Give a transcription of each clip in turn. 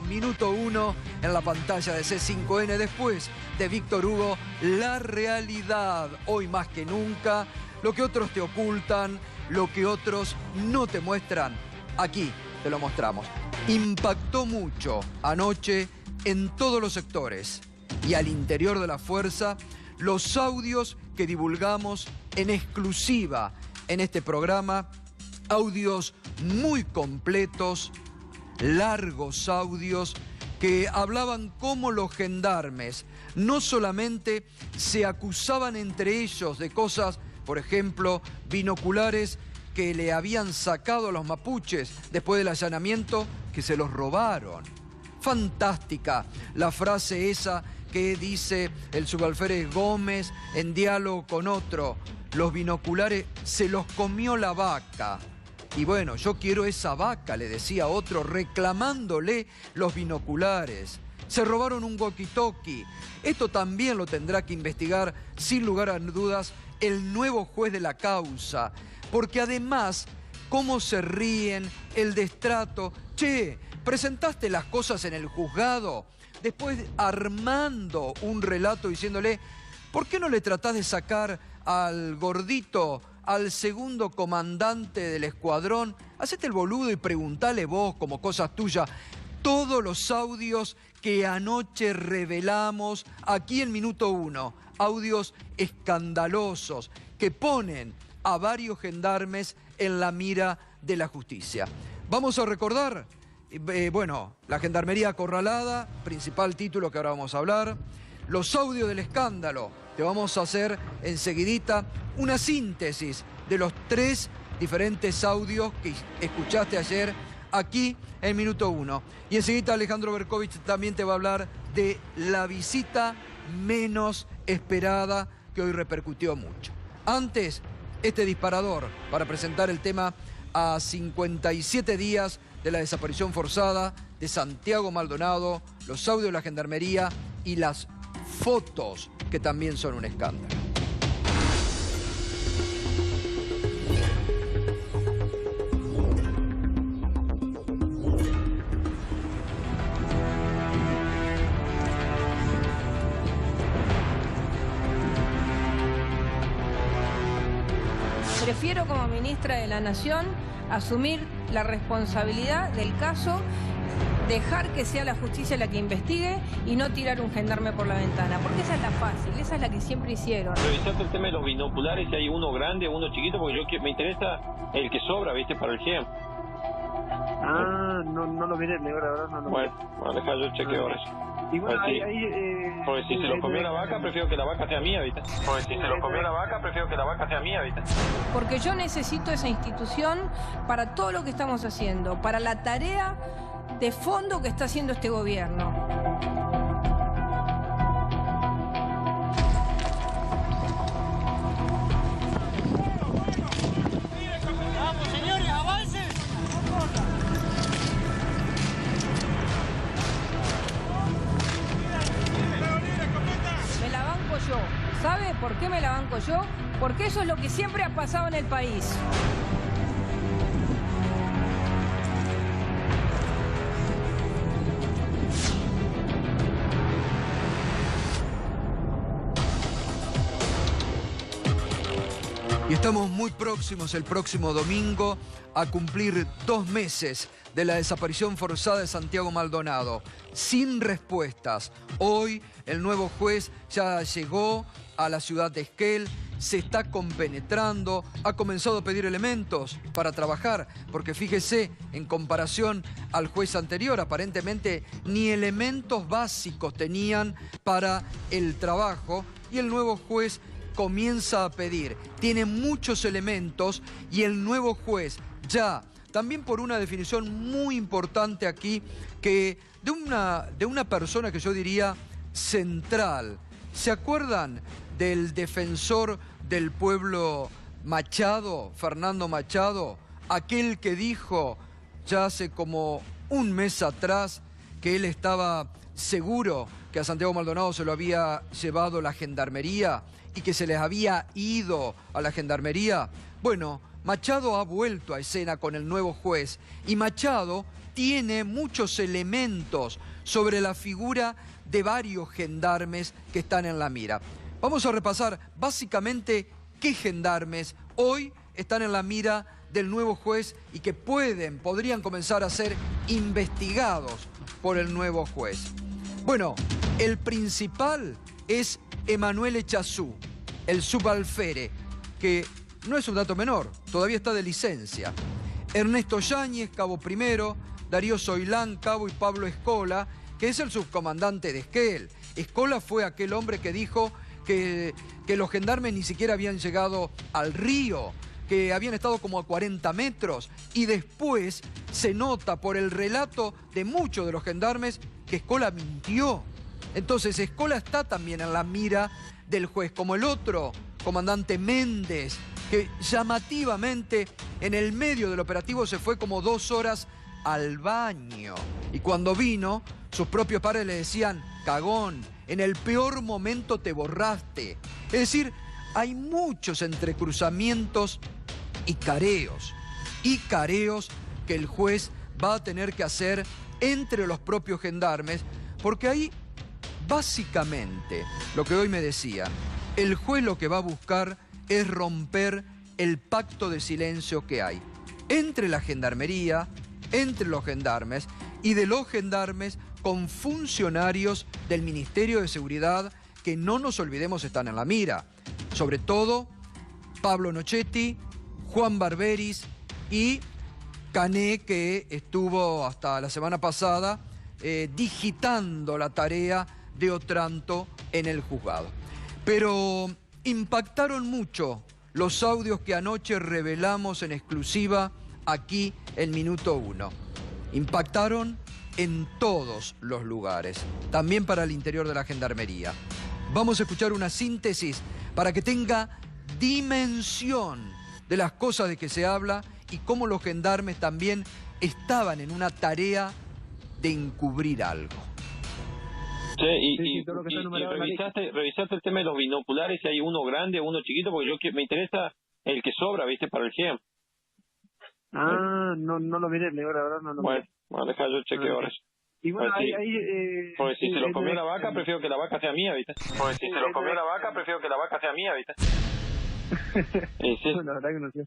Minuto 1 en la pantalla de C5N. Después de Víctor Hugo, la realidad. Hoy más que nunca, lo que otros te ocultan, lo que otros no te muestran, aquí te lo mostramos. Impactó mucho anoche en todos los sectores y al interior de la fuerza los audios que divulgamos en exclusiva en este programa. Audios muy completos, largos audios que hablaban cómo los gendarmes no solamente se acusaban entre ellos de cosas, por ejemplo, binoculares que le habían sacado a los mapuches después del allanamiento, que se los robaron. Fantástica la frase esa que dice el subalférez Gómez en diálogo con otro: los binoculares se los comió la vaca. Y bueno, yo quiero esa vaca, le decía otro, reclamándole los binoculares. Se robaron un walkie-talkie. Esto también lo tendrá que investigar, sin lugar a dudas, el nuevo juez de la causa. Porque además, cómo se ríen, el destrato. Che, presentaste las cosas en el juzgado. Después armando un relato diciéndole: ¿por qué no le tratás de sacar al gordito, al segundo comandante del escuadrón? Hacete el boludo y preguntale vos como cosas tuyas. Todos los audios que anoche revelamos aquí en Minuto 1. Audios escandalosos que ponen a varios gendarmes en la mira de la justicia. Vamos a recordar, bueno, la Gendarmería Acorralada, principal título que ahora vamos a hablar. Los audios del escándalo. Te vamos a hacer enseguidita una síntesis de los 3 diferentes audios que escuchaste ayer aquí en Minuto 1. Y enseguida Alejandro Berkovich también te va a hablar de la visita menos esperada que hoy repercutió mucho. Antes, este disparador para presentar el tema a 57 días de la desaparición forzada de Santiago Maldonado, los audios de la Gendarmería y las fotos que también son un escándalo. Prefiero como ministra de la Nación asumir la responsabilidad del caso, dejar que sea la justicia la que investigue y no tirar un gendarme por la ventana, porque esa es la fácil, esa es la que siempre hicieron. Revisaste el tema de los binoculares, si hay uno grande, uno chiquito, porque me interesa el que sobra, ¿viste? Para el GEM. Ah, no lo miré, la verdad no lo miré. Bueno, deja yo chequeo ahora eso. Y bueno, Porque si se lo comió la vaca, prefiero que la vaca sea mía, ¿viste? Porque si se lo comió la vaca, prefiero que la vaca sea mía, ¿viste? Porque yo necesito esa institución para todo lo que estamos haciendo, para la tarea de fondo que está haciendo este gobierno. ¡Vamos, señores, avancen! Me la banco yo. ¿Sabe por qué me la banco yo? Porque eso es lo que siempre ha pasado en el país. Y estamos muy próximos, el próximo domingo, a cumplir 2 meses de la desaparición forzada de Santiago Maldonado. Sin respuestas. Hoy el nuevo juez ya llegó a la ciudad de Esquel, se está compenetrando, ha comenzado a pedir elementos para trabajar, porque fíjese, en comparación al juez anterior, aparentemente ni elementos básicos tenían para el trabajo, y el nuevo juez comienza a pedir. Tiene muchos elementos y el nuevo juez ya, también por una definición muy importante aquí, que de una persona que yo diría central. ¿Se acuerdan del defensor del pueblo Machado, Fernando Machado? Aquel que dijo ya hace como un mes atrás que él estaba seguro que a Santiago Maldonado se lo había llevado la Gendarmería y que se les había ido a la Gendarmería. Bueno, Machado ha vuelto a escena con el nuevo juez y Machado tiene muchos elementos sobre la figura de varios gendarmes que están en la mira. Vamos a repasar básicamente qué gendarmes hoy están en la mira del nuevo juez y que podrían comenzar a ser investigados por el nuevo juez. Bueno, el principal es Emanuel Echazú, el subalférez, que no es un dato menor, todavía está de licencia. Ernesto Yáñez, cabo primero, Darío Soilán, cabo, y Pablo Escola, que es el subcomandante de Esquel. Escola fue aquel hombre que dijo que los gendarmes ni siquiera habían llegado al río, que habían estado como a 40 metros, y después se nota por el relato de muchos de los gendarmes que Escola mintió. Entonces Escola está también en la mira del juez, como el otro comandante Méndez, que llamativamente en el medio del operativo se fue como 2 horas al baño. Y cuando vino, sus propios padres le decían: cagón, en el peor momento te borraste. Es decir, hay muchos entrecruzamientos y careos que el juez va a tener que hacer entre los propios gendarmes, porque ahí básicamente, lo que hoy me decía, el juez lo que va a buscar es romper el pacto de silencio que hay entre la gendarmería, entre los gendarmes y de los gendarmes con funcionarios del Ministerio de Seguridad que, no nos olvidemos, están en la mira. Sobre todo Pablo Nochetti, Juan Barberis y Cané, que estuvo hasta la semana pasada digitando la tarea de Otranto en el juzgado. Pero impactaron mucho los audios que anoche revelamos en exclusiva aquí en Minuto 1. Impactaron en todos los lugares, también para el interior de la Gendarmería. Vamos a escuchar una síntesis para que tenga dimensión de las cosas de que se habla y cómo los gendarmes también estaban en una tarea de encubrir algo. Sí, y revisaste el tema de los binoculares, si hay uno grande o uno chiquito, porque me interesa el que sobra, ¿viste? Para el GEM. No lo miré, la verdad no lo miré. Bueno, deja, yo chequeo ahora. Y bueno, porque si se lo comió la vaca, prefiero que la vaca sea mía, ¿viste? Porque si se lo comió la vaca, prefiero que la vaca sea mía, ¿viste? Sí. La verdad que no sé.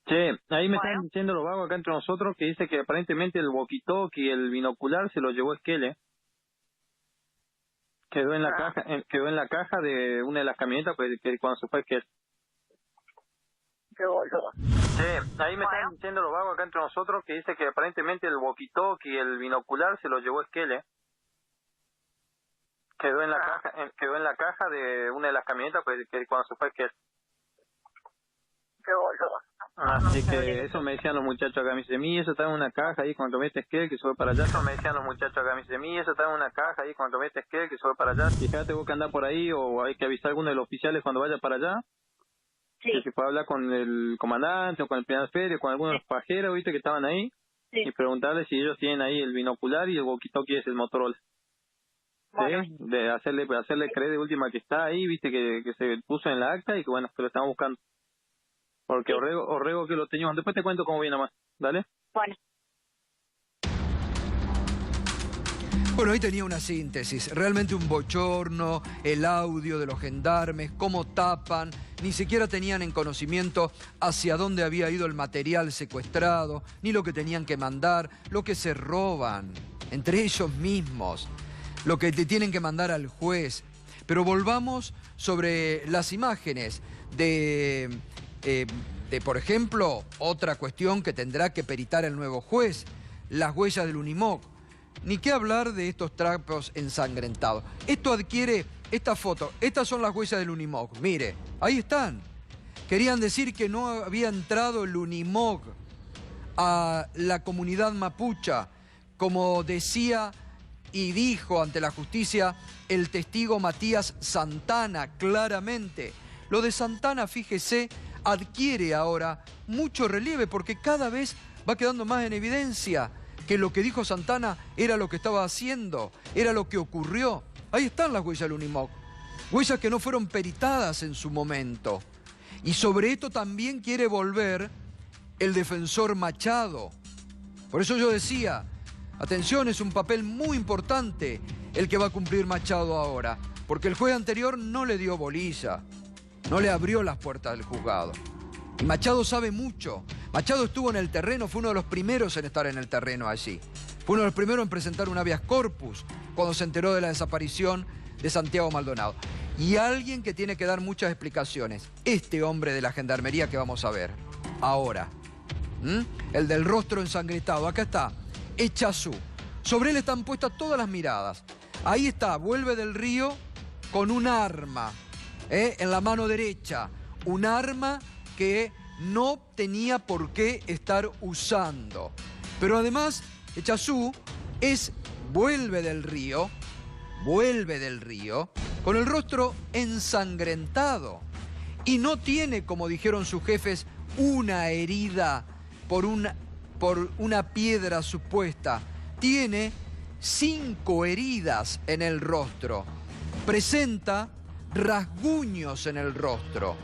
Che, ahí me están diciendo los vagos acá entre nosotros que dice que aparentemente el walkie-talkie y el binocular se lo llevó Esquel, Quedó en la caja de una de las camionetas que cuando se fue Esquel. Qué boludo. Sí, ahí me están diciendo los vagos acá entre nosotros que dice que aparentemente el walkie-talkie y el binocular se lo llevó Esquel, Quedó en la caja de una de las camionetas que cuando se fue Esquel. Qué boludo. Así que eso me decían los muchachos acá, me dicen, eso está en una caja ahí cuando metes Esquel que sube para allá. Eso me decían los muchachos acá, me dicen, eso está en una caja ahí cuando metes Esquel que sube para allá. Fíjate vos que andás por ahí o hay que avisar a alguno de los oficiales cuando vaya para allá. Sí. Que se puede hablar con el comandante o con el primer ferio, con algunos de los pajeros, viste, que estaban ahí. Sí. Y preguntarles si ellos tienen ahí el binocular y el walkie-talkie es el Motorola. Bueno. ¿Sí? De hacerle creer de última que está ahí, viste, que se puso en la acta y que bueno, que lo estamos buscando. Porque Orrego que lo teníamos. Después te cuento cómo viene más. ¿Dale? Bueno. Bueno, ahí tenía una síntesis, realmente un bochorno, el audio de los gendarmes, cómo tapan, ni siquiera tenían en conocimiento hacia dónde había ido el material secuestrado, ni lo que tenían que mandar, lo que se roban, entre ellos mismos, lo que te tienen que mandar al juez. Pero volvamos sobre las imágenes de, por ejemplo, otra cuestión que tendrá que peritar el nuevo juez, las huellas del Unimog. Ni qué hablar de estos trapos ensangrentados. Esto adquiere esta foto. Estas son las huellas del Unimog. Mire, ahí están. Querían decir que no había entrado el Unimog a la comunidad mapucha, como decía y dijo ante la justicia el testigo Matías Santana, claramente. Lo de Santana, fíjese, adquiere ahora mucho relieve porque cada vez va quedando más en evidencia que lo que dijo Santana era lo que estaba haciendo, era lo que ocurrió. Ahí están las huellas del Unimog. Huellas que no fueron peritadas en su momento. Y sobre esto también quiere volver el defensor Machado. Por eso yo decía, atención, es un papel muy importante el que va a cumplir Machado ahora, porque el juez anterior no le dio bolilla, no le abrió las puertas del juzgado. Y Machado sabe mucho. Machado estuvo en el terreno, fue uno de los primeros en estar en el terreno allí. Fue uno de los primeros en presentar un habeas corpus cuando se enteró de la desaparición de Santiago Maldonado. Y alguien que tiene que dar muchas explicaciones. Este hombre de la gendarmería que vamos a ver ahora. El del rostro ensangrentado. Acá está, Echazú. Sobre él están puestas todas las miradas. Ahí está, vuelve del río con un arma en la mano derecha. Un arma que no tenía por qué estar usando. Pero además, Echazú vuelve del río con el rostro ensangrentado. Y no tiene, como dijeron sus jefes, una herida por una piedra supuesta. Tiene 5 heridas en el rostro. Presenta rasguños en el rostro.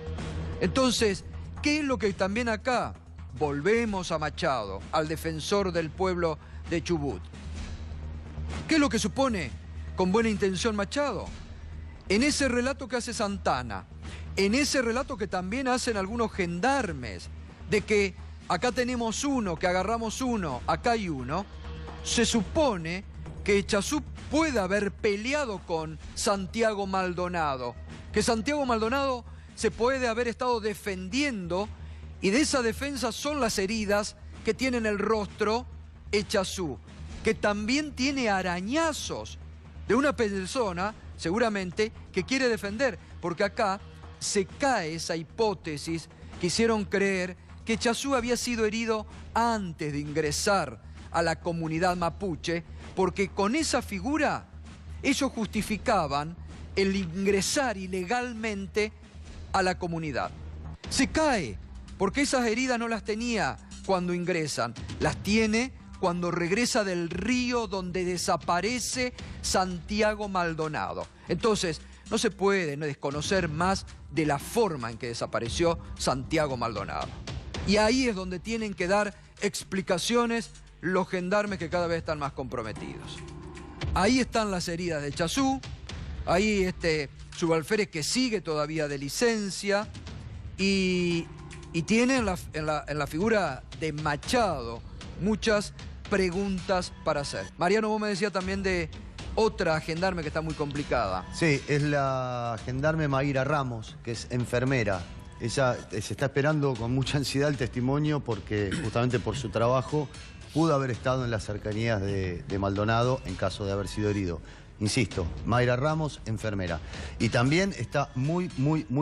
Entonces, ¿qué es lo que también acá? Volvemos a Machado, al defensor del pueblo de Chubut. ¿Qué es lo que supone con buena intención Machado? En ese relato que hace Santana, en ese relato que también hacen algunos gendarmes, de que acá tenemos uno, que agarramos uno, acá hay uno, se supone que Echazú puede haber peleado con Santiago Maldonado, que Santiago Maldonado se puede haber estado defendiendo y de esa defensa son las heridas que tiene en el rostro Echazú, que también tiene arañazos de una persona, seguramente, que quiere defender, porque acá se cae esa hipótesis que hicieron creer que Echazú había sido herido antes de ingresar a la comunidad mapuche, porque con esa figura ellos justificaban el ingresar ilegalmente a la comunidad. Se cae, porque esas heridas no las tenía cuando ingresan, las tiene cuando regresa del río donde desaparece Santiago Maldonado. Entonces, no se puede desconocer más de la forma en que desapareció Santiago Maldonado. Y ahí es donde tienen que dar explicaciones los gendarmes que cada vez están más comprometidos. Ahí están las heridas de Echazú, ahí Subalférez que sigue todavía de licencia y tiene en la figura de Machado muchas preguntas para hacer. Mariano, vos me decías también de otra gendarme que está muy complicada. Sí, es la gendarme Mayra Ramos, que es enfermera. Ella se está esperando con mucha ansiedad el testimonio porque justamente por su trabajo pudo haber estado en las cercanías de Maldonado en caso de haber sido herido. Insisto, Mayra Ramos, enfermera. Y también está muy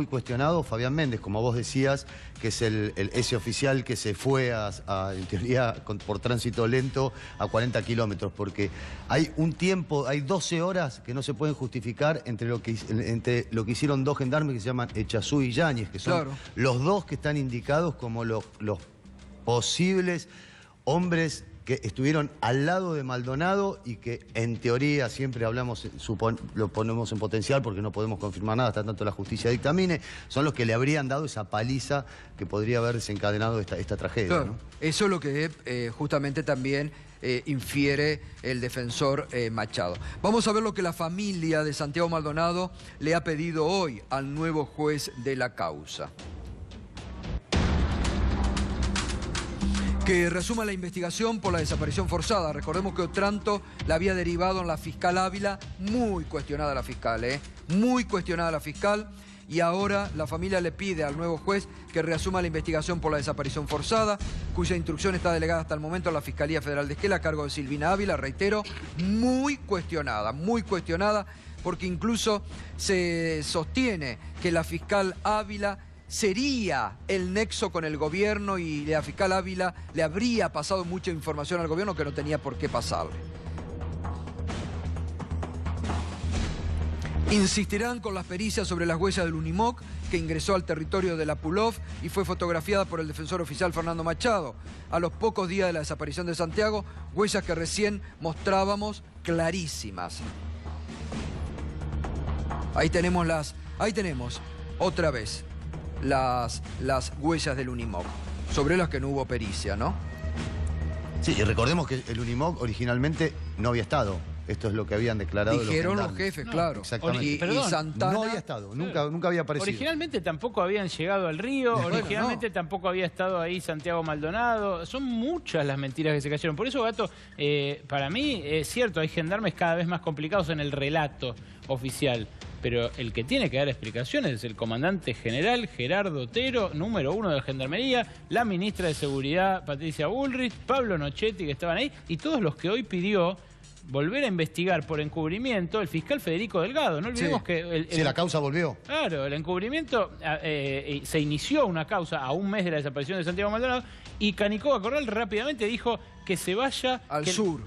cuestionado Fabián Méndez, como vos decías, que es ese oficial que se fue en teoría por tránsito lento a 40 kilómetros, porque hay un tiempo, hay 12 horas que no se pueden justificar entre lo que hicieron dos gendarmes que se llaman Echazú y Yáñez, que son los dos que están indicados como los posibles hombres que estuvieron al lado de Maldonado y que en teoría siempre hablamos, lo ponemos en potencial porque no podemos confirmar nada hasta tanto la justicia dictamine, son los que le habrían dado esa paliza que podría haber desencadenado esta tragedia. Claro, ¿no? Eso es lo que justamente también infiere el defensor Machado. Vamos a ver lo que la familia de Santiago Maldonado le ha pedido hoy al nuevo juez de la causa. Que resuma la investigación por la desaparición forzada. Recordemos que Otranto la había derivado en la fiscal Ávila, muy cuestionada la fiscal, muy cuestionada la fiscal, y ahora la familia le pide al nuevo juez que reasuma la investigación por la desaparición forzada, cuya instrucción está delegada hasta el momento a la Fiscalía Federal de Esquel a cargo de Silvina Ávila, reitero, muy cuestionada, porque incluso se sostiene que la fiscal Ávila sería el nexo con el gobierno y la fiscal Ávila le habría pasado mucha información al gobierno que no tenía por qué pasarle. Insistirán con las pericias sobre las huellas del Unimoc que ingresó al territorio de la Pulov y fue fotografiada por el defensor oficial Fernando Machado. A los pocos días de la desaparición de Santiago, huellas que recién mostrábamos clarísimas. Ahí tenemos otra vez las huellas del Unimog, sobre las que no hubo pericia, ¿no? Sí, y recordemos que el Unimog originalmente no había estado. Esto es lo que habían declarado Dijeron los gendarmes. jefes, claro. Exactamente. Y Santana... No había estado, nunca había aparecido. Originalmente tampoco habían llegado al río, Bueno, originalmente no. tampoco había estado ahí Santiago Maldonado. Son muchas las mentiras que se cayeron. Por eso, Gato, para mí es cierto, hay gendarmes cada vez más complicados en el relato oficial. Pero el que tiene que dar explicaciones es el comandante general Gerardo Otero, número 1 de la Gendarmería, la ministra de Seguridad Patricia Bullrich, Pablo Nochetti, que estaban ahí, y todos los que hoy pidió volver a investigar por encubrimiento el fiscal Federico Delgado. No olvidemos que... Sí, la causa volvió. Claro, el encubrimiento, se inició una causa a un mes de la desaparición de Santiago Maldonado y Canicoba Corral rápidamente dijo que se vaya al sur,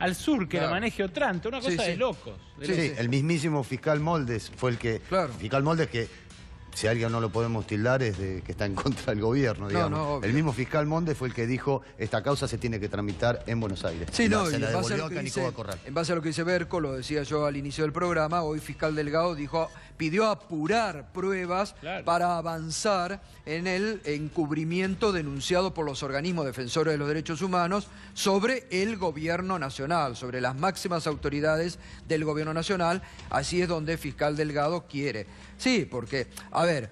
que claro. la maneje Otranto, una cosa de locos. Sí, el mismísimo fiscal Moldes fue el que... Claro. Fiscal Moldes que, si a alguien no lo podemos tildar, es de que está en contra del gobierno, digamos. No, obvio. El mismo fiscal Moldes fue el que dijo, esta causa se tiene que tramitar en Buenos Aires. Sí, Y no, se y la en base, devolvió a Canicoba Corral. en base a lo que dice Berco, lo decía yo al inicio del programa, hoy fiscal Delgado pidió apurar pruebas para avanzar en el encubrimiento denunciado por los organismos defensores de los derechos humanos sobre el gobierno nacional, sobre las máximas autoridades del gobierno nacional. Así es donde fiscal Delgado quiere. Sí, porque, a ver,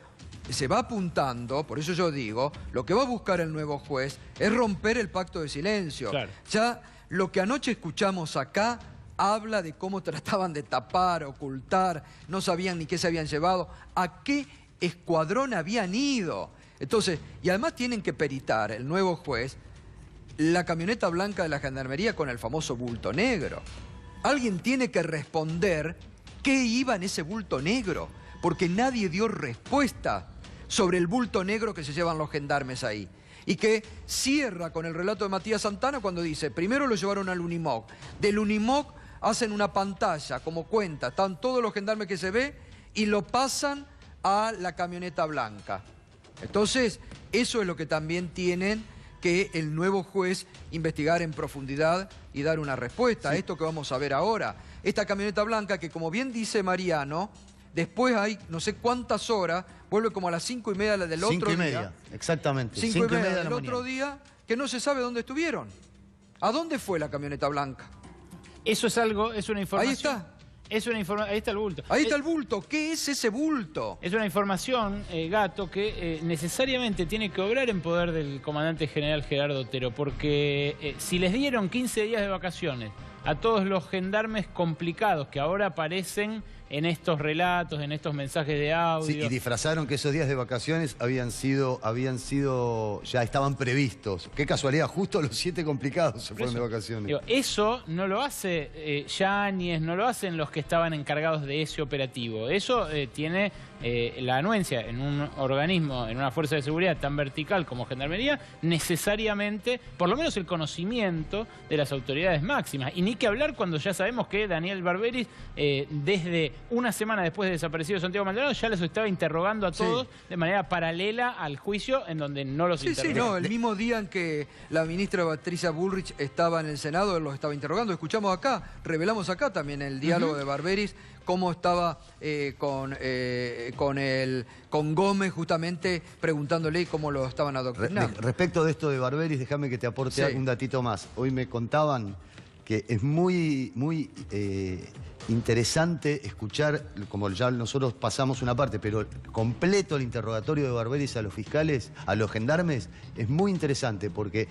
se va apuntando, por eso yo digo, lo que va a buscar el nuevo juez es romper el pacto de silencio. Claro. Ya lo que anoche escuchamos acá habla de cómo trataban de tapar, ocultar, no sabían ni qué se habían llevado, a qué escuadrón habían ido. Entonces, y además tienen que peritar el nuevo juez la camioneta blanca de la Gendarmería con el famoso bulto negro. Alguien tiene que responder qué iba en ese bulto negro, porque nadie dio respuesta sobre el bulto negro que se llevan los gendarmes ahí. Y que cierra con el relato de Matías Santana cuando dice, primero lo llevaron al Unimog, del Unimog hacen una pantalla, como cuenta, están todos los gendarmes que se ve y lo pasan a la camioneta blanca. Entonces, eso es lo que también tienen que el nuevo juez investigar en profundidad y dar una respuesta a esto que vamos a ver ahora. Esta camioneta blanca que, como bien dice Mariano, después hay no sé cuántas horas, vuelve como a las 5:30 del otro día. 5:30, exactamente. 5:30 del otro día, que no se sabe dónde estuvieron. ¿A dónde fue la camioneta blanca? Eso es algo, es una información. Ahí está. Es una información, ahí está el bulto. Ahí está el bulto. ¿Qué es ese bulto? Es una información, Gato, que necesariamente tiene que obrar en poder del comandante general Gerardo Otero, porque si les dieron 15 días de vacaciones a todos los gendarmes complicados que ahora aparecen en estos relatos, en estos mensajes de audio. Sí, y disfrazaron que esos días de vacaciones habían sido, ya estaban previstos. Qué casualidad, justo los 7 complicados se fueron de vacaciones. Digo, eso no lo hace Yáñez, no lo hacen los que estaban encargados de ese operativo. Eso tiene la anuencia en un organismo, en una fuerza de seguridad tan vertical como Gendarmería, necesariamente, por lo menos el conocimiento de las autoridades máximas. Y ni que hablar cuando ya sabemos que Daniel Barberis, desde una semana después de desaparecido Santiago Maldonado, ya los estaba interrogando a todos de manera paralela al juicio en donde no los interrogó. Sí, no, el mismo día en que la ministra Patricia Bullrich estaba en el Senado, él los estaba interrogando. Escuchamos acá, revelamos acá también el diálogo de Barberis, cómo estaba con Gómez justamente preguntándole cómo lo estaban adoctrinando. Respecto de esto de Barberis, déjame que te aporte un datito más. Hoy me contaban que es muy interesante escuchar, como ya nosotros pasamos una parte, pero completo el interrogatorio de Barberis a los fiscales, a los gendarmes, es muy interesante porque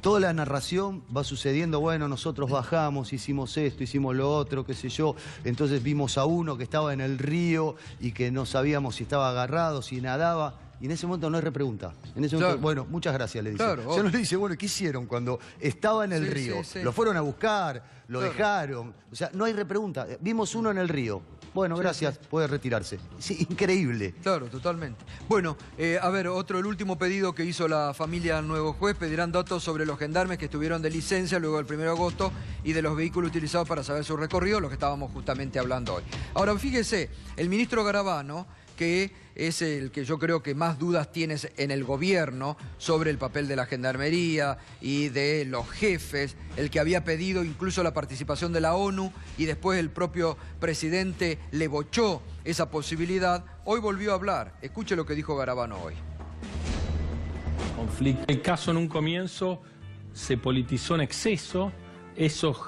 toda la narración va sucediendo, bueno, nosotros bajamos, hicimos esto, hicimos lo otro, qué sé yo, entonces vimos a uno que estaba en el río y que no sabíamos si estaba agarrado, si nadaba. Y en ese momento no hay repregunta. En ese momento, bueno, muchas gracias, le dice. Claro, se nos dice, bueno, ¿qué hicieron cuando estaba en el río? Lo fueron a buscar, lo dejaron. O sea, no hay repregunta. Vimos uno en el río. Bueno, gracias, puede retirarse. Sí, increíble. Claro, totalmente. Bueno, a ver, el último pedido que hizo la familia al nuevo juez, pedirán datos sobre los gendarmes que estuvieron de licencia luego del 1 de agosto y de los vehículos utilizados para saber su recorrido, lo que estábamos justamente hablando hoy. Ahora, fíjese, el ministro Garabano, que es el que yo creo que más dudas tienes en el gobierno sobre el papel de la Gendarmería y de los jefes, el que había pedido incluso la participación de la ONU y después el propio presidente le bochó esa posibilidad, hoy volvió a hablar. Escuche lo que dijo Garabano hoy. conflicto. El caso en un comienzo se politizó en exceso, eso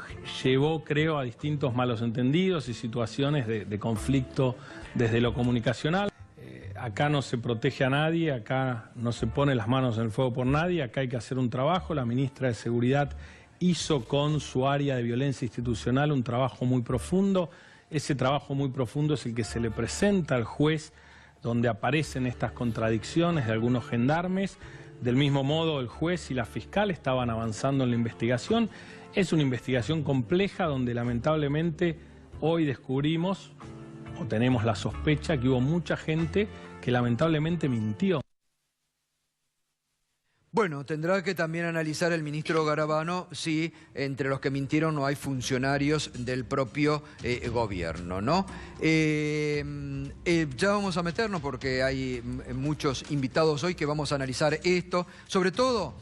llevó, creo, a distintos malos entendidos y situaciones de conflicto desde lo comunicacional. Acá no se protege a nadie, acá no se pone las manos en el fuego por nadie, acá hay que hacer un trabajo. La ministra de Seguridad hizo con su área de violencia institucional un trabajo muy profundo. Ese trabajo muy profundo es el que se le presenta al juez, donde aparecen estas contradicciones de algunos gendarmes. Del mismo modo, el juez y la fiscal estaban avanzando en la investigación. Es una investigación compleja donde lamentablemente hoy descubrimos, o tenemos la sospecha, que hubo mucha gente que lamentablemente mintió. Bueno, tendrá que también analizar el ministro Garabano si entre los que mintieron no hay funcionarios del propio gobierno, ¿no? Ya vamos a meternos porque hay muchos invitados hoy que vamos a analizar esto, sobre todo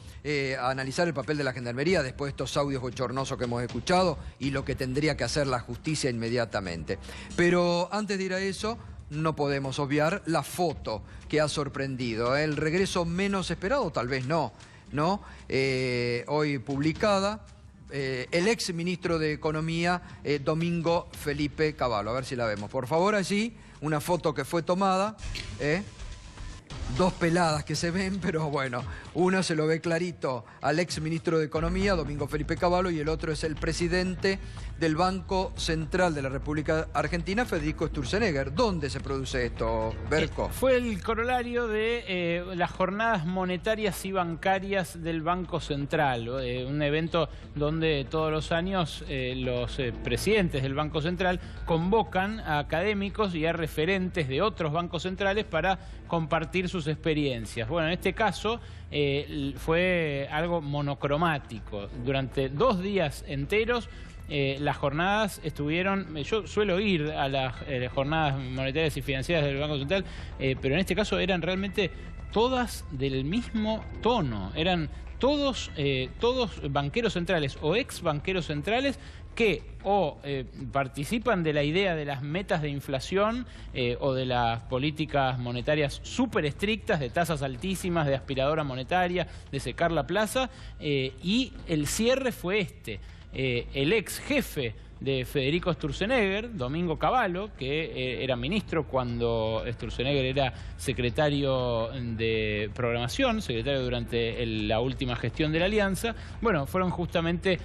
a analizar el papel de la Gendarmería después de estos audios bochornosos que hemos escuchado y lo que tendría que hacer la justicia inmediatamente. Pero antes de ir a eso, no podemos obviar la foto que ha sorprendido. El regreso menos esperado, tal vez no. Hoy publicada, el ex ministro de Economía, Domingo Felipe Cavallo. A ver si la vemos. Por favor, allí, una foto que fue tomada. Dos peladas que se ven, pero bueno, una se lo ve clarito al ex ministro de Economía, Domingo Felipe Cavallo, y el otro es el presidente del Banco Central de la República Argentina, Federico Sturzenegger. ¿Dónde se produce esto, Berco? Fue el corolario de las jornadas monetarias y bancarias del Banco Central, un evento donde todos los años los presidentes del Banco Central convocan a académicos y a referentes de otros bancos centrales para compartir sus experiencias. Bueno, en este caso fue algo monocromático. Durante 2 días enteros las jornadas estuvieron... Yo suelo ir a las jornadas monetarias y financieras del Banco Central, pero en este caso eran realmente todas del mismo tono. Eran todos banqueros centrales o ex banqueros centrales que participan de la idea de las metas de inflación o de las políticas monetarias súper estrictas, de tasas altísimas, de aspiradora monetaria, de secar la plaza, y el cierre fue el ex jefe de Federico Sturzenegger, Domingo Cavallo, que era ministro cuando Sturzenegger era secretario de programación, secretario durante la última gestión de la Alianza. Bueno, fueron justamente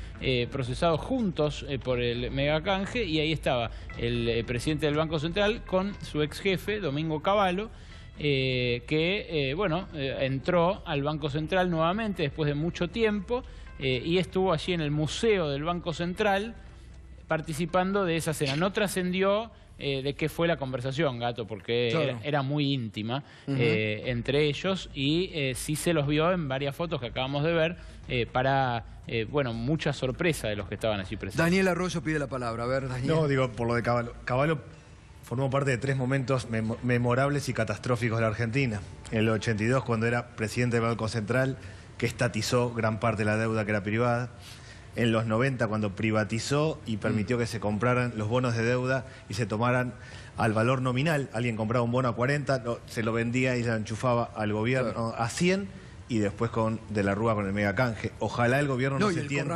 procesados juntos por el megacanje, y ahí estaba el presidente del Banco Central con su ex jefe, Domingo Cavallo, que entró al Banco Central nuevamente después de mucho tiempo y estuvo allí en el Museo del Banco Central participando de esa cena. No trascendió de qué fue la conversación, Gato, porque claro, era muy íntima entre ellos, y sí se los vio en varias fotos que acabamos de ver para, mucha sorpresa de los que estaban allí presentes. Daniel Arroyo pide la palabra. A ver, Daniel. No, digo, por lo de Cavallo. Cavallo formó parte de 3 momentos memorables y catastróficos de la Argentina. En el 82, cuando era presidente del Banco Central, que estatizó gran parte de la deuda que era privada. En los 90, cuando privatizó y permitió que se compraran los bonos de deuda y se tomaran al valor nominal. Alguien compraba un bono a 40, se lo vendía y se lo enchufaba al gobierno a 100, y después con De la Rúa con el megacanje. Ojalá el gobierno no se tiente.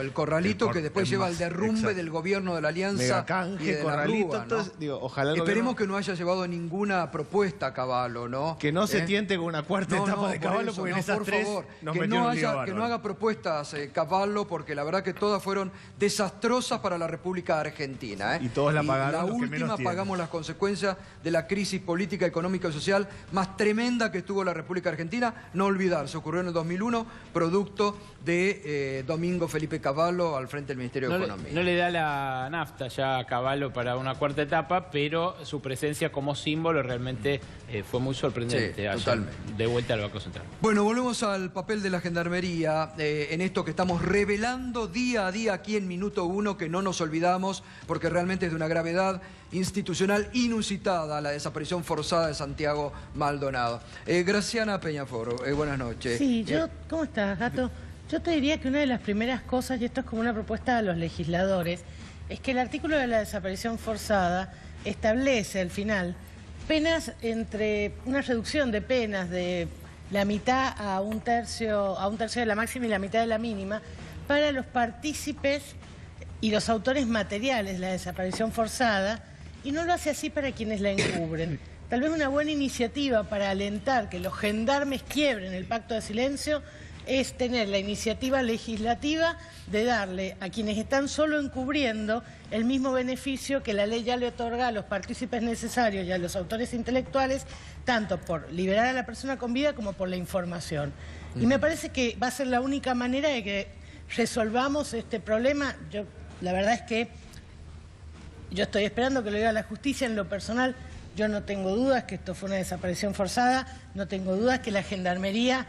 El corralito que después lleva al derrumbe del gobierno de la Alianza. Megacanje, y de corralito, la Rúa, ¿no? entonces, digo, ojalá el Esperemos gobierno que no haya llevado ninguna propuesta a Cavallo, ¿no? Que no se tiente con una cuarta etapa de Cavallo, porque en esas 3 nos que metió que no haga propuestas Cavallo, porque la verdad que todas fueron desastrosas para la República Argentina. Y todos la pagaron. La última pagamos las consecuencias de la crisis política, económica y social más tremenda que tuvo la República Argentina. No olvidarse, ocurrió en el 2001, producto de Domingo Felipe Cavallo al frente del Ministerio de Economía. No le da la nafta ya a Cavallo para una 4ª etapa, pero su presencia como símbolo realmente fue muy sorprendente. Sí, totalmente. De vuelta al Banco Central. Bueno, volvemos al papel de la Gendarmería en esto que estamos revelando día a día aquí en Minuto 1, que no nos olvidamos porque realmente es de una gravedad institucional inusitada la desaparición forzada de Santiago Maldonado. Graciana Peñaforo, buenas noches. Sí, ¿cómo estás, Gato? Yo te diría que una de las primeras cosas, y esto es como una propuesta a los legisladores, es que el artículo de la desaparición forzada establece al final penas una reducción de penas de la mitad a un tercio de la máxima y la mitad de la mínima para los partícipes y los autores materiales de la desaparición forzada, y no lo hace así para quienes la encubren. Tal vez una buena iniciativa para alentar que los gendarmes quiebren el pacto de silencio es tener la iniciativa legislativa de darle a quienes están solo encubriendo el mismo beneficio que la ley ya le otorga a los partícipes necesarios y a los autores intelectuales, tanto por liberar a la persona con vida como por la información. Y me parece que va a ser la única manera de que resolvamos este problema. La verdad es que yo estoy esperando que lo diga la justicia. En lo personal, yo no tengo dudas que esto fue una desaparición forzada, no tengo dudas que la Gendarmería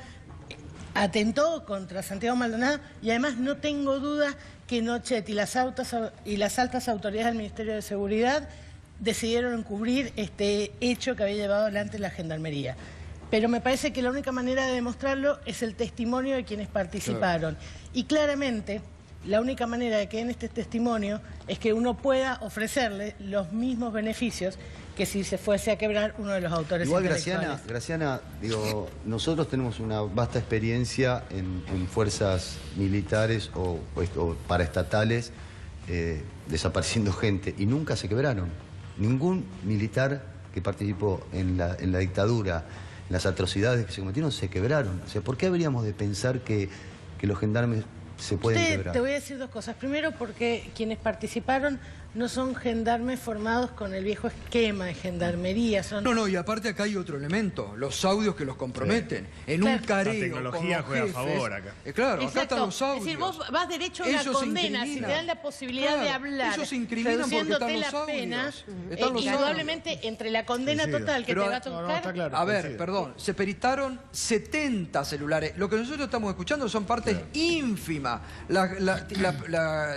atentó contra Santiago Maldonado, y además no tengo dudas que Nochet y las altas autoridades del Ministerio de Seguridad decidieron encubrir este hecho que había llevado adelante la Gendarmería. Pero me parece que la única manera de demostrarlo es el testimonio de quienes participaron. Y claramente, la única manera de que den este testimonio es que uno pueda ofrecerle los mismos beneficios que si se fuese a quebrar uno de los autores intelectuales. Graciana, digo, nosotros tenemos una vasta experiencia en fuerzas militares o paraestatales desapareciendo gente, y nunca se quebraron. Ningún militar que participó en la dictadura, en las atrocidades que se cometieron, se quebraron. O sea, ¿por qué habríamos de pensar que los gendarmes se pueden quebrar? Te voy a decir dos cosas. Primero, porque quienes participaron no son gendarmes formados con el viejo esquema de gendarmería. No, y aparte acá hay otro elemento, los audios que los comprometen. Sí. En un careo. La tecnología juega jefes, a favor acá. Claro, acá están los audios. Es decir, vos vas derecho a una condena, si te dan la posibilidad de hablar, ellos se incriminan porque están los audios. Pena, indudablemente entre la condena total que te va a tocar... claro, a ver, perdón, se peritaron 70 celulares. Lo que nosotros estamos escuchando son partes ínfimas.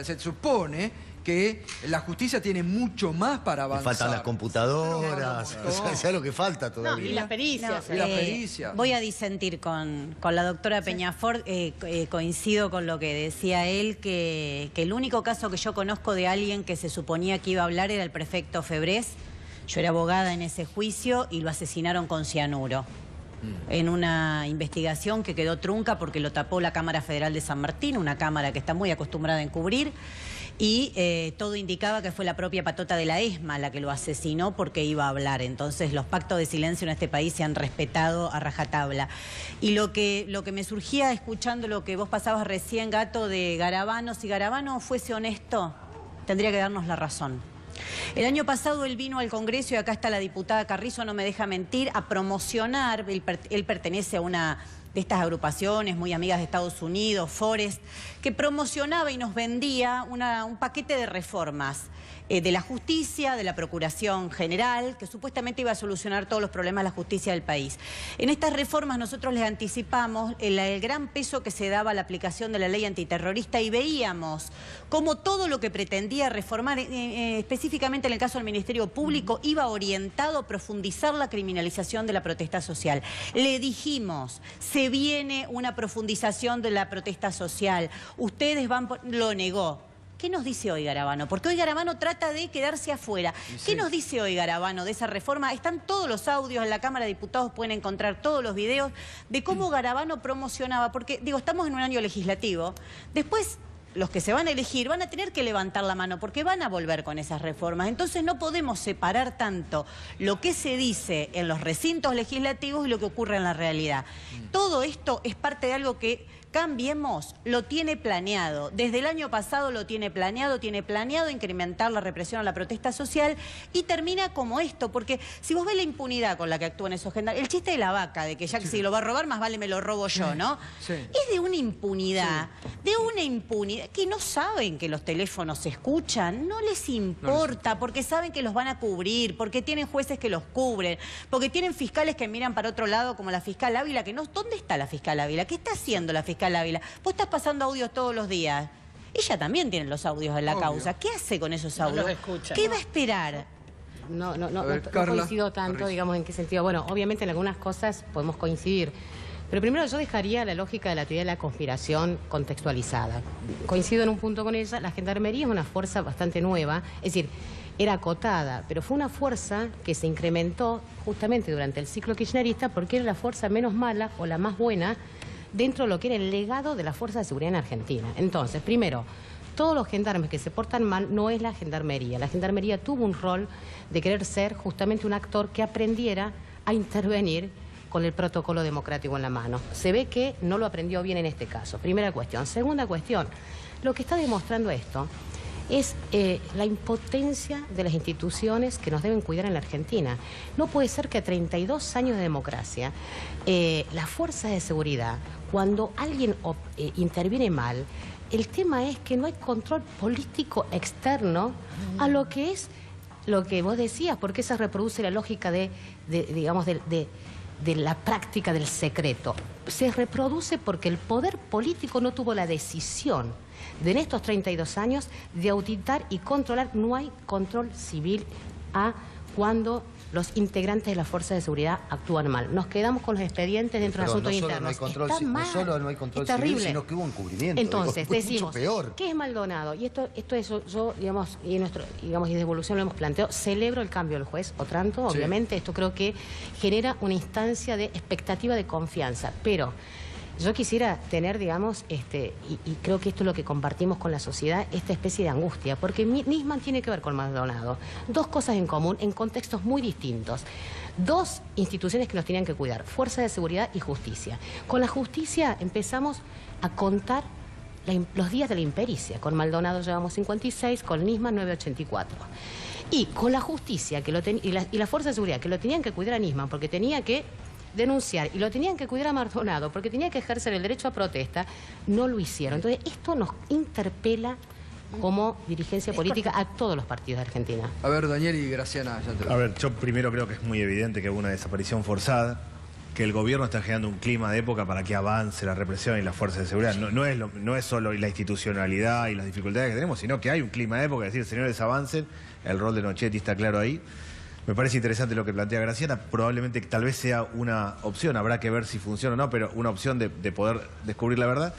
Se supone que la justicia tiene mucho más para avanzar. Faltan las computadoras, ¿sabes lo que falta todavía? No, y las pericias. Y las pericias. Voy a disentir con la doctora Peñafort. Coincido con lo que decía él, que el único caso que yo conozco de alguien que se suponía que iba a hablar era el prefecto Febrés. Yo era abogada en ese juicio y lo asesinaron con cianuro. En una investigación que quedó trunca porque lo tapó la Cámara Federal de San Martín, una cámara que está muy acostumbrada a encubrir, y todo indicaba que fue la propia patota de la ESMA la que lo asesinó porque iba a hablar. Entonces los pactos de silencio en este país se han respetado a rajatabla. Y lo que me surgía escuchando lo que vos pasabas recién, Gato, de Garabano, si Garabano fuese honesto, tendría que darnos la razón. El año pasado él vino al Congreso, y acá está la diputada Carrizo, no me deja mentir, a promocionar. Él pertenece a una de estas agrupaciones muy amigas de Estados Unidos, Forest, que promocionaba y nos vendía un paquete de reformas de la justicia, de la Procuración General, que supuestamente iba a solucionar todos los problemas de la justicia del país. En estas reformas nosotros les anticipamos el gran peso que se daba a la aplicación de la ley antiterrorista, y veíamos cómo todo lo que pretendía reformar, específicamente en el caso del Ministerio Público, iba orientado a profundizar la criminalización de la protesta social. Le dijimos, se viene una profundización de la protesta social, ustedes van por... Lo negó. ¿Qué nos dice hoy Garabano? Porque hoy Garabano trata de quedarse afuera. ¿Qué nos dice hoy Garabano de esa reforma? Están todos los audios en la Cámara de Diputados, pueden encontrar todos los videos de cómo Garabano promocionaba. Porque, digo, estamos en un año legislativo. Después, los que se van a elegir van a tener que levantar la mano porque van a volver con esas reformas. Entonces no podemos separar tanto lo que se dice en los recintos legislativos y lo que ocurre en la realidad. Todo esto es parte de algo que Cambiemos lo tiene planeado. Desde el año pasado lo tiene planeado incrementar la represión a la protesta social, y termina como esto, porque si vos ves la impunidad con la que actúan esos gendarmes, el chiste de la vaca, de que ya que si lo va a robar, más vale me lo robo yo, ¿no? Sí. Es de una impunidad, que no saben que los teléfonos se escuchan, no les importa, porque saben que los van a cubrir, porque tienen jueces que los cubren, porque tienen fiscales que miran para otro lado, como la fiscal Ávila, que no... ¿Dónde está la fiscal Ávila? ¿Qué está haciendo la fiscal Ávila? Vos estás pasando audios todos los días. Ella también tiene los audios en la causa. ¿Qué hace con esos audios? No los escucha. ¿Qué va a esperar? No coincido tanto, digamos, en qué sentido. Bueno, obviamente en algunas cosas podemos coincidir. Pero primero yo dejaría la lógica de la teoría de la conspiración contextualizada. Coincido en un punto con ella. La Gendarmería es una fuerza bastante nueva. Es decir, era acotada, pero fue una fuerza que se incrementó justamente durante el ciclo kirchnerista porque era la fuerza menos mala o la más buena dentro de lo que era el legado de la Fuerza de Seguridad en Argentina. Entonces, primero, todos los gendarmes que se portan mal no es la gendarmería. La gendarmería tuvo un rol de querer ser justamente un actor que aprendiera a intervenir con el protocolo democrático en la mano. Se ve que no lo aprendió bien en este caso. Primera cuestión. Segunda cuestión, lo que está demostrando esto es la impotencia de las instituciones que nos deben cuidar en la Argentina. No puede ser que a 32 años de democracia, las fuerzas de seguridad, cuando alguien interviene mal, el tema es que no hay control político externo a lo que es lo que vos decías, porque esa reproduce la lógica de la práctica del secreto. Se reproduce porque el poder político no tuvo la decisión de en estos 32 años de auditar y controlar. No hay control civil cuando los integrantes de las fuerzas de seguridad actúan mal. Nos quedamos con los expedientes dentro de asuntos internos. No solo no hay control civil, sino que hubo encubrimiento. Entonces, digo, decimos, mucho peor. ¿Qué es Maldonado? Y esto es, yo, digamos, y de evolución lo hemos planteado, celebro el cambio del juez Otranto, obviamente, esto creo que genera una instancia de expectativa de confianza, pero yo quisiera tener, digamos, y creo que esto es lo que compartimos con la sociedad, esta especie de angustia, porque Nisman tiene que ver con Maldonado. Dos cosas en común, en contextos muy distintos. Dos instituciones que nos tenían que cuidar, Fuerza de Seguridad y Justicia. Con la justicia empezamos a contar los días de la impericia. Con Maldonado llevamos 56, con Nisman 984. Y con la justicia y la Fuerza de Seguridad, que lo tenían que cuidar a Nisman, porque tenía que denunciar y lo tenían que cuidar a Maldonado porque tenía que ejercer el derecho a protesta, no lo hicieron. Entonces, esto nos interpela como dirigencia política a todos los partidos de Argentina. A ver, Daniel y Graciana. A ver, yo primero creo que es muy evidente que hubo una desaparición forzada, que el gobierno está generando un clima de época para que avance la represión y las fuerzas de seguridad. No es solo la institucionalidad y las dificultades que tenemos, sino que hay un clima de época, es decir, señores, avancen, el rol de Nochetti está claro ahí. Me parece interesante lo que plantea Graciana, probablemente tal vez sea una opción, habrá que ver si funciona o no, pero una opción de poder descubrir la verdad.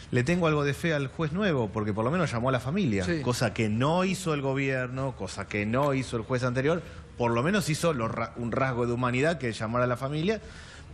Le tengo algo de fe al juez nuevo, porque por lo menos llamó a la familia, cosa que no hizo el gobierno, cosa que no hizo el juez anterior, por lo menos hizo un rasgo de humanidad que es llamar a la familia,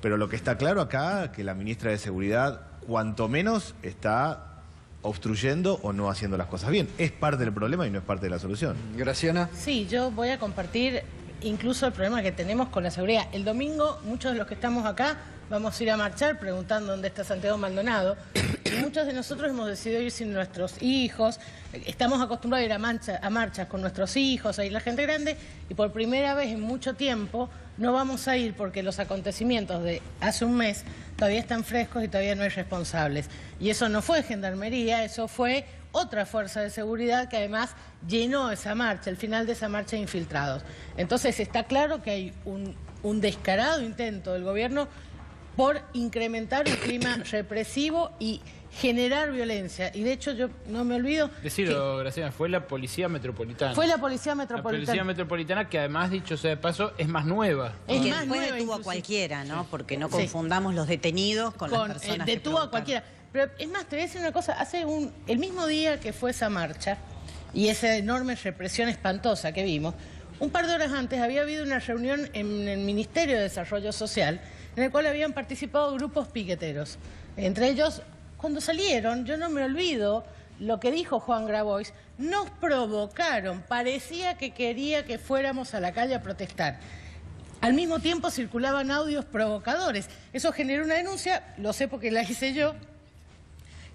pero lo que está claro acá, que la ministra de Seguridad, cuanto menos, está obstruyendo o no haciendo las cosas bien. Es parte del problema y no es parte de la solución. Graciana. Sí, yo voy a compartir incluso el problema que tenemos con la seguridad. El domingo, muchos de los que estamos acá vamos a ir a marchar preguntando dónde está Santiago Maldonado. Y muchos de nosotros hemos decidido ir sin nuestros hijos. Estamos acostumbrados a ir a marchas con nuestros hijos, a ir la gente grande, y por primera vez en mucho tiempo no vamos a ir porque los acontecimientos de hace un mes todavía están frescos y todavía no hay responsables. Y eso no fue Gendarmería, eso fue otra fuerza de seguridad que además llenó esa marcha, el final de esa marcha de infiltrados. Entonces está claro que hay un descarado intento del gobierno por incrementar un clima represivo y generar violencia. Y de hecho yo no me olvido... Decirlo, Graciana, fue la Policía Metropolitana. Fue la Policía Metropolitana. La Policía Metropolitana, que además, dicho sea de paso, es más nueva. Es que después detuvo a cualquiera, ¿no? Porque no confundamos los detenidos con las personas que detuvo a cualquiera. Pero es más, te voy a decir una cosa, el mismo día que fue esa marcha y esa enorme represión espantosa que vimos, un par de horas antes había habido una reunión en el Ministerio de Desarrollo Social en el cual habían participado grupos piqueteros. Entre ellos, cuando salieron, yo no me olvido lo que dijo Juan Grabois, nos provocaron, parecía que quería que fuéramos a la calle a protestar. Al mismo tiempo circulaban audios provocadores. Eso generó una denuncia, lo sé porque la hice yo,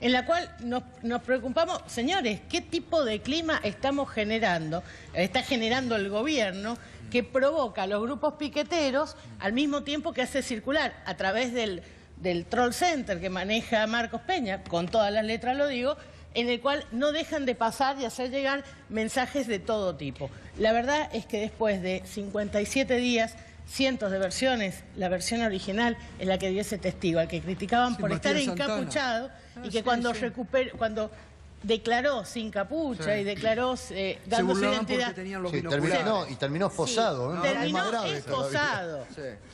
en la cual nos preocupamos, señores, ¿qué tipo de clima estamos generando? Está generando el gobierno que provoca a los grupos piqueteros al mismo tiempo que hace circular a través del troll center que maneja Marcos Peña, con todas las letras lo digo, en el cual no dejan de pasar y hacer llegar mensajes de todo tipo. La verdad es que después de 57 días, cientos de versiones, la versión original es la que dio ese testigo, al que criticaban por estar encapuchado y que cuando declaró sin capucha y declaró dando su identidad. Porque tenían los binoculares. Y terminó esposado. Terminó esposado.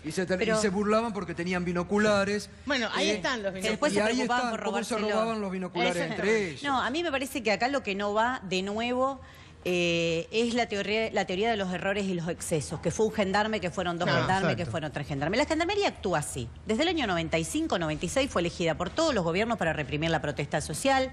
Y se burlaban porque tenían binoculares. Bueno, ahí están los binoculares. Después se preocupaban por cómo se robaban los binoculares entre ellos. No, a mí me parece que acá lo que no va de nuevo es la teoría de los errores y los excesos, que fue un gendarme, que fueron 2 gendarmes, que fueron 3 gendarmes. La gendarmería actúa así. Desde el año 95, 96 fue elegida por todos los gobiernos para reprimir la protesta social.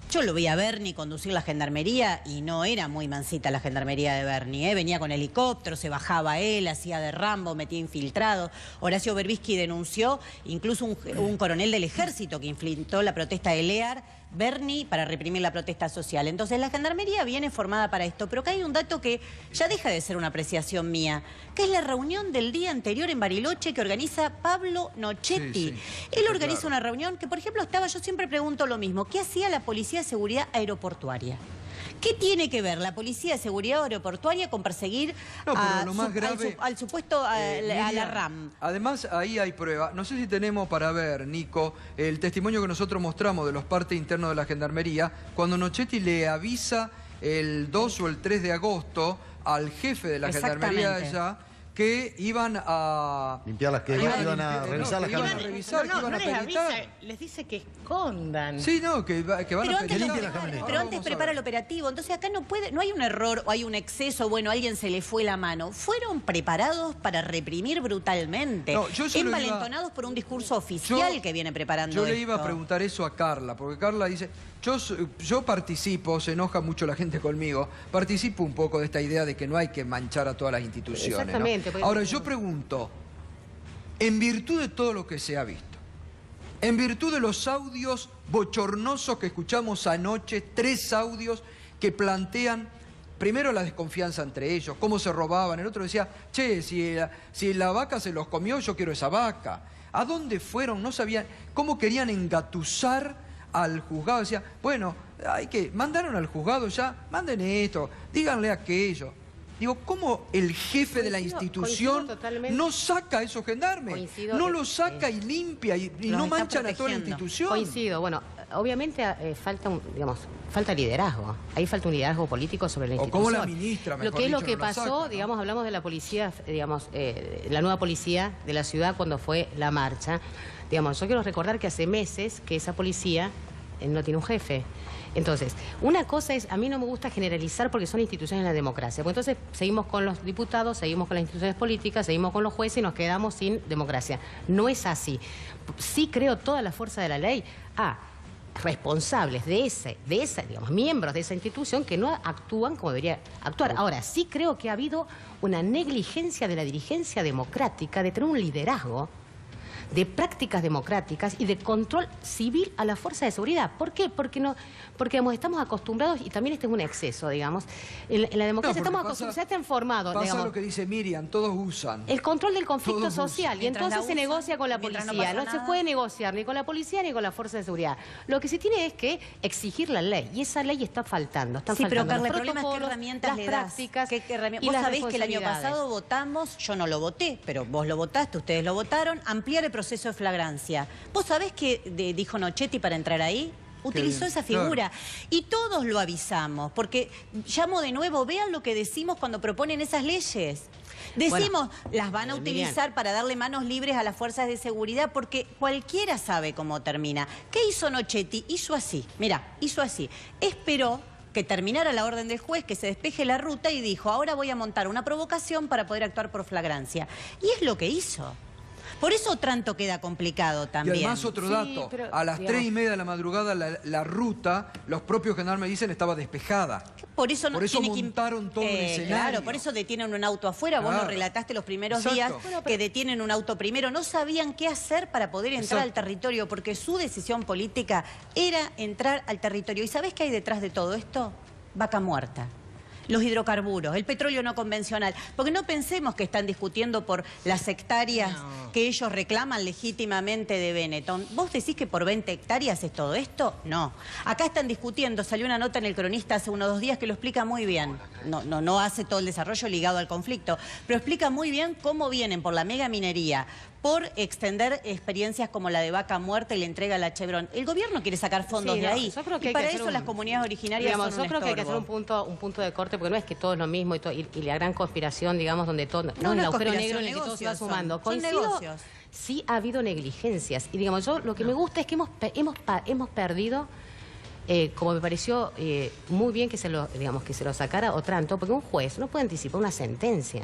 Yo lo vi a Berni conducir la gendarmería y no era muy mansita la gendarmería de Berni, ¿eh? Venía con helicóptero, se bajaba él, hacía de Rambo, metía infiltrado. Horacio Berbisky denunció incluso un coronel del ejército que infiltró la protesta de Lear, Berni, para reprimir la protesta social. Entonces la gendarmería viene formada para esto, pero acá hay un dato que ya deja de ser una apreciación mía, que es la reunión del día anterior en Bariloche que organiza Pablo Nochetti. Él organiza una reunión que, por ejemplo, yo siempre pregunto lo mismo, ¿qué hacía la Policía de Seguridad Aeroportuaria? ¿Qué tiene que ver la Policía de Seguridad Aeroportuaria con perseguir al supuesto a la RAM? Además, ahí hay prueba. No sé si tenemos para ver, Nico, el testimonio que nosotros mostramos de los partes internos de la Gendarmería, cuando Nochetti le avisa el 2 o el 3 de agosto al jefe de la Gendarmería de allá que iban a limpiar las que iban a revisar las camionetas. No les avisa, les dice que escondan. Sí, no, que van a limpiar las camionetas. Pero antes prepara el operativo. Entonces acá no hay un error o hay un exceso, bueno, a alguien se le fue la mano. Fueron preparados para reprimir brutalmente. Envalentonados por un discurso oficial que viene preparando Yo le iba a preguntar eso a Carla, porque Carla dice, yo participo, se enoja mucho la gente conmigo, participo un poco de esta idea de que no hay que manchar a todas las instituciones. Exactamente. ¿No? Ahora, yo pregunto, en virtud de todo lo que se ha visto, en virtud de los audios bochornosos que escuchamos anoche, 3 audios que plantean primero la desconfianza entre ellos, cómo se robaban, el otro decía, che, si la vaca se los comió, yo quiero esa vaca. ¿A dónde fueron? No sabían, cómo querían engatusar al juzgado. Decía, bueno, mandaron al juzgado ya, manden esto, díganle aquello. Digo, ¿cómo el jefe de la institución no saca a esos gendarmes? No los saca y limpia y no manchan a toda la institución. Coincido. Bueno, obviamente falta liderazgo. Ahí falta un liderazgo político sobre la institución. O como la ministra, mejor dicho, lo que pasó, digamos, hablamos de la policía, la nueva policía de la ciudad cuando fue la marcha. Digamos, yo quiero recordar que hace meses que esa policía no tiene un jefe. Entonces, una cosa es, a mí no me gusta generalizar porque son instituciones de la democracia. Porque entonces seguimos con los diputados, seguimos con las instituciones políticas, seguimos con los jueces y nos quedamos sin democracia. No es así. Sí creo toda la fuerza de la ley a responsables de esa, digamos, miembros de esa institución que no actúan como debería actuar. Ahora, sí creo que ha habido una negligencia de la dirigencia democrática de tener un liderazgo de prácticas democráticas y de control civil a la fuerza de seguridad. ¿Por qué? Porque estamos acostumbrados, y también este es un exceso, digamos, en la democracia estamos acostumbrados, ya está informado. Pasa lo que dice Miriam, todos usan. El control del conflicto social, y entonces se negocia con la policía. No se puede negociar ni con la policía ni con la fuerza de seguridad. Lo que se tiene es que exigir la ley, y esa ley está faltando. Sí, pero Carla, el problema es qué herramientas le das. Vos sabés que el año pasado votamos, yo no lo voté, pero vos lo votaste, ustedes lo votaron, ampliar el proceso de flagrancia. ¿Vos sabés qué dijo Nochetti para entrar ahí? Utilizó esa figura. Y todos lo avisamos, porque llamo de nuevo, vean lo que decimos cuando proponen esas leyes. Decimos, las van a utilizar para darle manos libres a las fuerzas de seguridad, porque cualquiera sabe cómo termina. ¿Qué hizo Nochetti? Hizo así, mirá, hizo así. Esperó que terminara la orden del juez, que se despeje la ruta, y dijo, ahora voy a montar una provocación para poder actuar por flagrancia. Y es lo que hizo. Por eso Otranto queda complicado también. Y además otro dato, a las 3:30 de la madrugada la ruta, los propios gendarmes dicen, estaba despejada. Por eso montaron todo el escenario. Claro, por eso detienen un auto afuera. Vos lo relataste los primeros días, que detienen un auto primero. No sabían qué hacer para poder entrar al territorio, porque su decisión política era entrar al territorio. ¿Y sabés qué hay detrás de todo esto? Vaca muerta. Los hidrocarburos, el petróleo no convencional. Porque no pensemos que están discutiendo por las hectáreas que ellos reclaman legítimamente de Benetton. ¿Vos decís que por 20 hectáreas es todo esto? No. Acá están discutiendo, salió una nota en El Cronista hace unos 2 días que lo explica muy bien. No hace todo el desarrollo ligado al conflicto, pero explica muy bien cómo vienen por la mega minería, por extender experiencias como la de Vaca Muerta y la entrega a la Chevron. El gobierno quiere sacar fondos de ahí. Yo creo que y para eso las comunidades originarias son un estorbo. Yo creo que hay que hacer un punto de corte, porque no es que todo es lo mismo y la gran conspiración, digamos, donde todo... No, el agujero negro en el que todo se va sumando. Coincido, sí ha habido negligencias. Y digamos, yo lo que me gusta es que hemos perdido como me pareció muy bien que se lo sacara Otranto, porque un juez no puede anticipar una sentencia.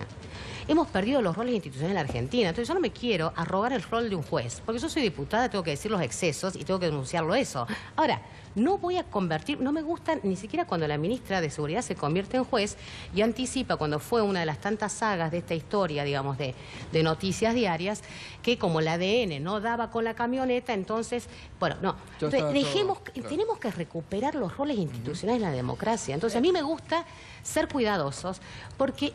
Hemos perdido los roles institucionales en la Argentina, entonces yo no me quiero arrogar el rol de un juez, porque yo soy diputada, tengo que decir los excesos y tengo que denunciarlo eso. Ahora, no voy a convertir, no me gusta ni siquiera cuando la ministra de Seguridad se convierte en juez y anticipa, cuando fue una de las tantas sagas de esta historia, digamos, de noticias diarias, que como el ADN no daba con la camioneta, entonces, bueno, no. Tenemos que recuperar los roles institucionales en la democracia. Entonces, a mí me gusta ser cuidadosos, porque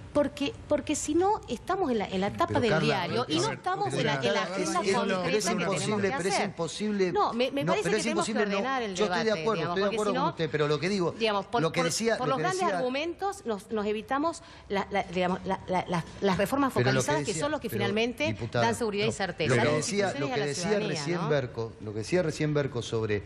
si no, estamos en la etapa del diario y no estamos en la agenda concreta que tenemos que hacer. Pero es imposible. No, me parece que tenemos que ordenar el debate. Estoy de acuerdo con usted, pero lo que digo, por los grandes argumentos nos evitamos las reformas focalizadas, que son los que finalmente, diputada, dan seguridad y certeza. Lo que decía recién Berco sobre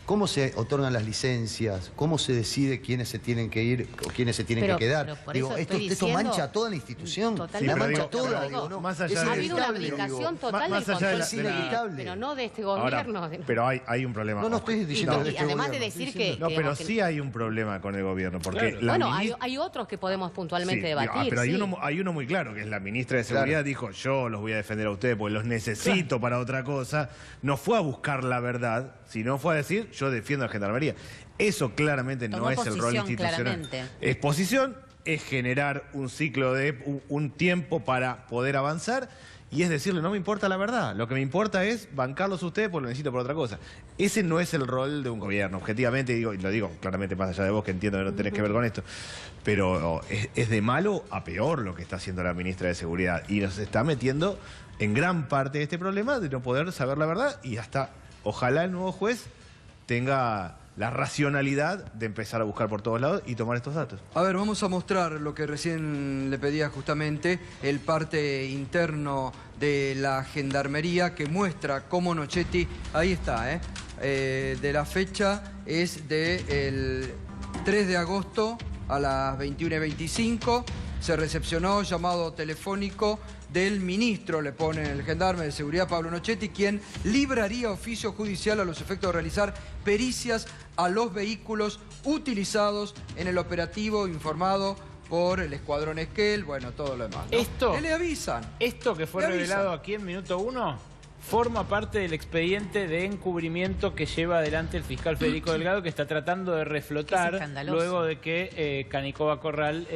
cómo se otorgan las licencias, cómo se decide quiénes se tienen que ir o quiénes se tienen que quedar. Digo, esto mancha toda la institución. La mancha toda. Ha habido una abdicación total del control, pero no de este gobierno. Ahora, pero hay un problema. No estoy diciendo de este además gobierno. De decir que... No, pero sí hay un problema con el gobierno. Porque bueno, hay otros que podemos puntualmente debatir. Pero hay uno muy claro, que es la ministra de Seguridad dijo, yo los voy a defender a ustedes porque los necesito para otra cosa. No fue a buscar la verdad, sino fue a decir, yo defiendo a la Gendarmería. Eso claramente no es el rol institucional. Exposición es generar un ciclo de un tiempo para poder avanzar y es decirle, no me importa la verdad, lo que me importa es bancarlos a ustedes porque lo necesito por otra cosa. Ese no es el rol de un gobierno, objetivamente, y lo digo claramente más allá de vos, que entiendo que no tenés que ver con esto, pero es de malo a peor lo que está haciendo la ministra de Seguridad y nos está metiendo en gran parte de este problema de no poder saber la verdad y hasta, ojalá el nuevo juez tenga la racionalidad de empezar a buscar por todos lados y tomar estos datos. A ver, vamos a mostrar lo que recién le pedía justamente, el parte interno de la Gendarmería que muestra cómo Nochetti, ahí está, de la fecha es del 3 de agosto a las 21:25, se recepcionó llamado telefónico del ministro, le pone el gendarme de Seguridad, Pablo Nochetti, quien libraría oficio judicial a los efectos de realizar pericias a los vehículos utilizados en el operativo informado por el Escuadrón Esquel, bueno, todo lo demás, ¿no? ¿Qué le avisan? Esto que fue revelado aquí en Minuto 1 forma parte del expediente de encubrimiento que lleva adelante el fiscal Federico Delgado, que está tratando de reflotar luego de que Canicova Corral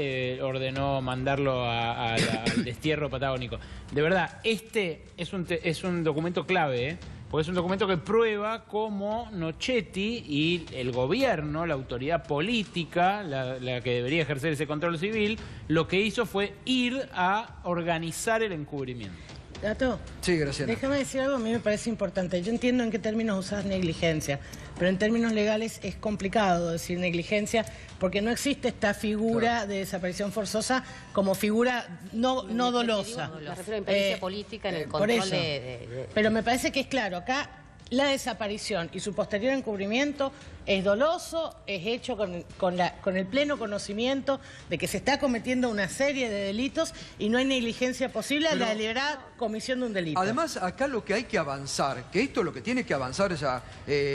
ordenó mandarlo al destierro patagónico. De verdad, este es un documento clave, porque es un documento que prueba cómo Nochetti y el gobierno, la autoridad política, la que debería ejercer ese control civil, lo que hizo fue ir a organizar el encubrimiento. Gato, sí, Graciela. Déjame decir algo, a mí me parece importante. Yo entiendo en qué términos usas negligencia, pero en términos legales es complicado decir negligencia porque no existe esta figura de desaparición forzosa como figura no dolosa. Me refiero a impericia política en el control de... Pero me parece que es claro, acá la desaparición y su posterior encubrimiento es doloso, es hecho con el pleno conocimiento de que se está cometiendo una serie de delitos y no hay negligencia posible a la deliberada comisión de un delito. Además, acá lo que hay que avanzar, que esto lo que tiene que avanzar ya,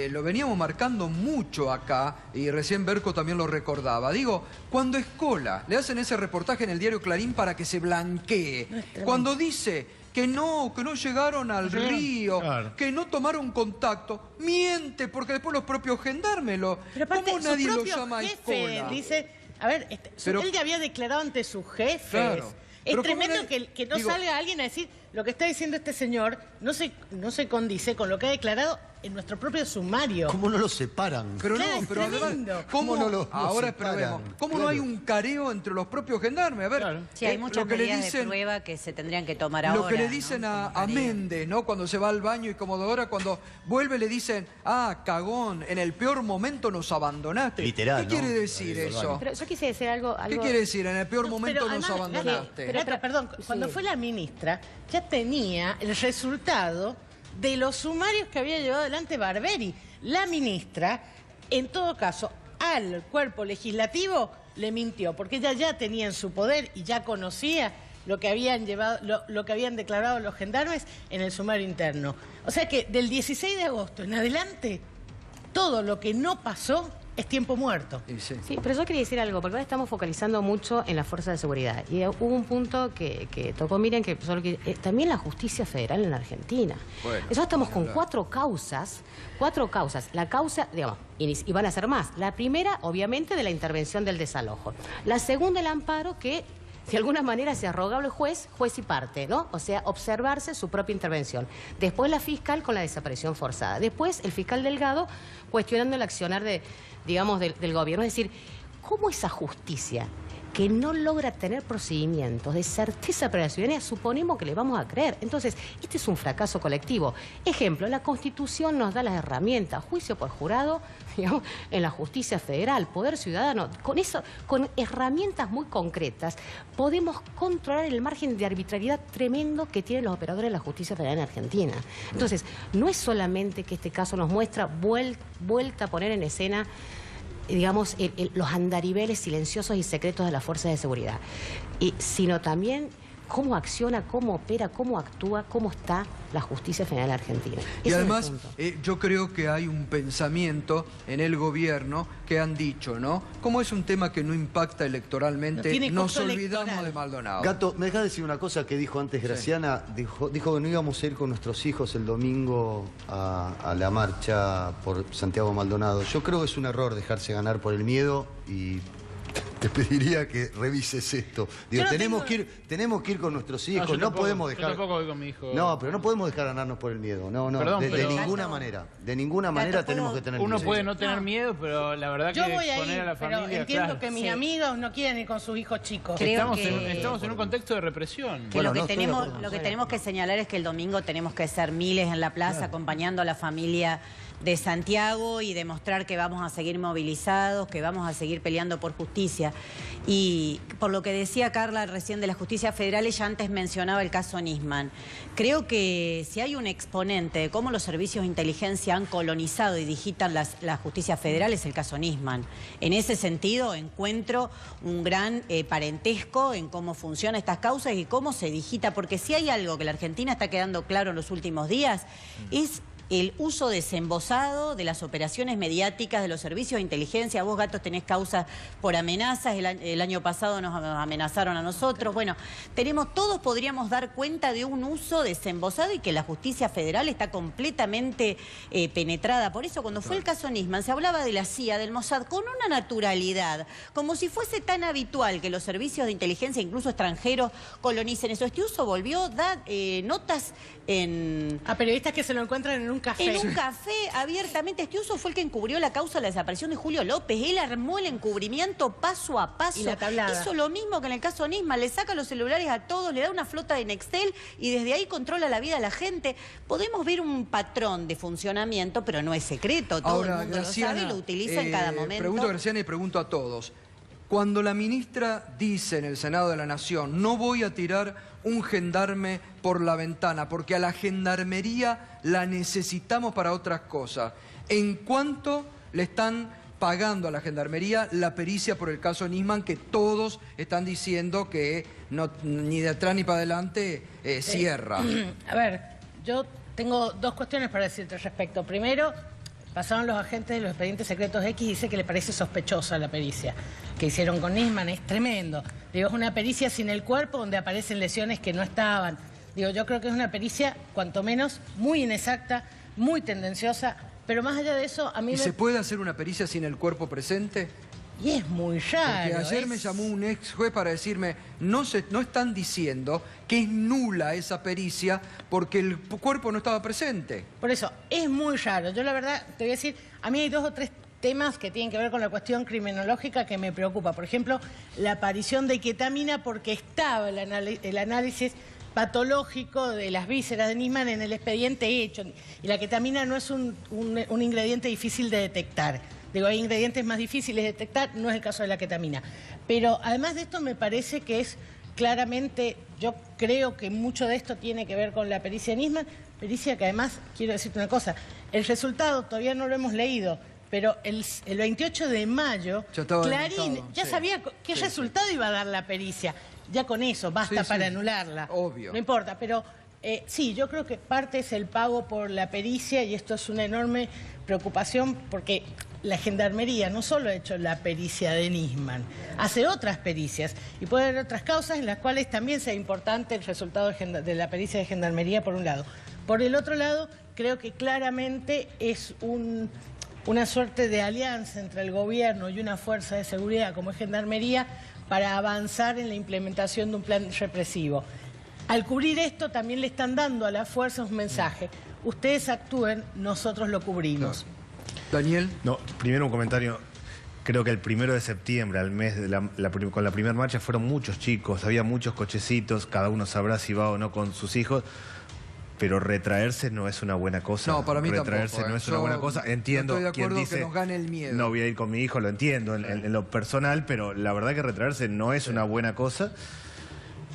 lo veníamos marcando mucho acá, y recién Berco también lo recordaba. Digo, cuando Escola le hacen ese reportaje en el diario Clarín para que se blanquee, cuando dice que no llegaron al río, que no tomaron contacto, miente, porque después los propios gendarmes ¿cómo nadie lo llama Escola? Dice, a ver, él ya había declarado ante sus jefes. Claro. Es tremendo que no salga alguien a decir lo que está diciendo este señor no se condice con lo que ha declarado en nuestro propio sumario. ¿Cómo no lo separan? Pero además, ¿cómo no hay un careo entre los propios gendarmes? A ver, sí, hay muchas medidas de prueba que se tendrían que tomar ahora. Lo que le dicen a Méndez, ¿no? Cuando se va al baño y Comodora, cuando vuelve le dicen, cagón, en el peor momento nos abandonaste. Literal, ¿Qué quiere decir eso? Pero yo quise decir algo... ¿Qué quiere decir? En el peor momento nos abandonaste. Pero perdón, cuando fue la ministra, ya tenía el resultado de los sumarios que había llevado adelante Barberi. La ministra, en todo caso, al cuerpo legislativo le mintió, porque ella ya tenía en su poder y ya conocía lo que habían llevado, lo que habían declarado los gendarmes en el sumario interno. O sea que del 16 de agosto en adelante, todo lo que no pasó es tiempo muerto. Sí, pero yo quería decir algo, porque ahora estamos focalizando mucho en las fuerzas de seguridad. Y hubo un punto que tocó, miren, que también la justicia federal en la Argentina. Bueno, nosotros estamos con cuatro causas. La causa, digamos, y van a ser más. La primera, obviamente, de la intervención del desalojo. La segunda, el amparo, que de alguna manera se arroga al juez y parte, ¿no? O sea, observarse su propia intervención. Después la fiscal con la desaparición forzada. Después el fiscal Delgado cuestionando el accionar del gobierno. Es decir, ¿cómo esa justicia que no logra tener procedimientos de certeza para la ciudadanía, suponemos que le vamos a creer? Entonces, este es un fracaso colectivo. Ejemplo, la Constitución nos da las herramientas, juicio por jurado, digamos, en la justicia federal, poder ciudadano. Con eso, con herramientas muy concretas, podemos controlar el margen de arbitrariedad tremendo que tienen los operadores de la justicia federal en Argentina. Entonces, no es solamente que este caso nos muestra vuelta a poner en escena, digamos, los andariveles silenciosos y secretos de las fuerzas de seguridad, sino también cómo acciona, cómo opera, cómo actúa, cómo está la justicia federal argentina. Y además, yo creo que hay un pensamiento en el gobierno que han dicho, ¿no? Como es un tema que no impacta electoralmente, nos olvidamos de Maldonado. Gato, ¿me dejas decir una cosa que dijo antes Graciana? Dijo que no íbamos a ir con nuestros hijos el domingo a la marcha por Santiago Maldonado. Yo creo que es un error dejarse ganar por el miedo y te pediría que revises esto. Digo, tenemos que ir con nuestros hijos, no podemos dejar... Yo tampoco voy con mi hijo. No, pero no podemos dejar ganarnos por el miedo. No, Perdón, de ninguna manera. De ninguna manera tenemos que tener miedo. Uno puede no tener miedo, pero la verdad que poner a la familia... Pero entiendo que mis amigos no quieren ir con sus hijos chicos. Estamos en un contexto de represión. Lo que tenemos que señalar es que el domingo tenemos que ser miles en la plaza acompañando a la familia de Santiago y demostrar que vamos a seguir movilizados, que vamos a seguir peleando por justicia. Y por lo que decía Carla recién de la justicia federal, ella antes mencionaba el caso Nisman. Creo que si hay un exponente de cómo los servicios de inteligencia han colonizado y digitan la justicia federal es el caso Nisman. En ese sentido encuentro un gran parentesco en cómo funcionan estas causas y cómo se digita, porque si hay algo que la Argentina está quedando claro en los últimos días es el uso desembosado de las operaciones mediáticas de los servicios de inteligencia. Vos, Gatos, tenés causas por amenazas. El año pasado nos amenazaron a nosotros. Bueno, todos podríamos dar cuenta de un uso desembosado y que la justicia federal está completamente penetrada. Por eso, cuando fue el caso Nisman, se hablaba de la CIA, del Mossad, con una naturalidad, como si fuese tan habitual que los servicios de inteligencia, incluso extranjeros, colonicen eso. Este uso volvió, da notas a periodistas que se lo encuentran en un café. En un café, abiertamente. Este uso fue el que encubrió la causa de la desaparición de Julio López. Él armó el encubrimiento paso a paso. Y la tablada. Hizo lo mismo que en el caso Nisman. Le saca los celulares a todos, le da una flota de Nextel y desde ahí controla la vida de la gente. Podemos ver un patrón de funcionamiento, pero no es secreto. Todo el mundo Graciana, lo sabe y lo utiliza en cada momento. Pregunto a Graciana y pregunto a todos. Cuando la ministra dice en el Senado de la Nación, no voy a tirar un gendarme por la ventana, porque a la gendarmería la necesitamos para otras cosas. ¿En cuánto le están pagando a la gendarmería la pericia por el caso Nisman, que todos están diciendo que no, ni de atrás ni para adelante cierra? A ver, yo tengo dos cuestiones para decirte al respecto. Primero, pasaron los agentes de los expedientes secretos X y dice que le parece sospechosa la pericia que hicieron con Nisman. Es tremendo. Digo, es una pericia sin el cuerpo donde aparecen lesiones que no estaban. Digo, yo creo que es una pericia, cuanto menos, muy inexacta, muy tendenciosa, pero más allá de eso, a mí ¿Y se puede hacer una pericia sin el cuerpo presente? Y es muy raro. Porque ayer me llamó un ex juez para decirme, no están diciendo que es nula esa pericia porque el cuerpo no estaba presente. Por eso, es muy raro. Yo la verdad, te voy a decir, a mí hay 2 o 3 temas que tienen que ver con la cuestión criminológica que me preocupa. Por ejemplo, la aparición de ketamina porque estaba el análisis patológico de las vísceras de Nisman en el expediente hecho. Y la ketamina no es un ingrediente difícil de detectar. Digo, hay ingredientes más difíciles de detectar, no es el caso de la ketamina. Pero además de esto me parece que es claramente, yo creo que mucho de esto tiene que ver con la pericia de Nisman, pericia que además, quiero decirte una cosa, el resultado todavía no lo hemos leído, pero el 28 de mayo, Clarín ya sabía qué resultado iba a dar la pericia. Ya con eso basta para anularla. Obvio. No importa, pero Sí, yo creo que parte es el pago por la pericia y esto es una enorme preocupación porque la Gendarmería no solo ha hecho la pericia de Nisman, hace otras pericias y puede haber otras causas en las cuales también sea importante el resultado de la pericia de Gendarmería por un lado. Por el otro lado, creo que claramente es una suerte de alianza entre el gobierno y una fuerza de seguridad como es Gendarmería para avanzar en la implementación de un plan represivo. Al cubrir esto también le están dando a la fuerza un mensaje. Ustedes actúen, nosotros lo cubrimos. Daniel. No, primero un comentario. Creo que el 1 de septiembre, al mes de con la primera marcha, fueron muchos chicos, había muchos cochecitos, cada uno sabrá si va o no con sus hijos. Pero retraerse no es una buena cosa. No, para mí retraerse tampoco. No es una buena cosa. Entiendo estoy de acuerdo quien dice, que nos gane el miedo. No voy a ir con mi hijo, lo entiendo en lo personal, pero la verdad que retraerse no es una buena cosa.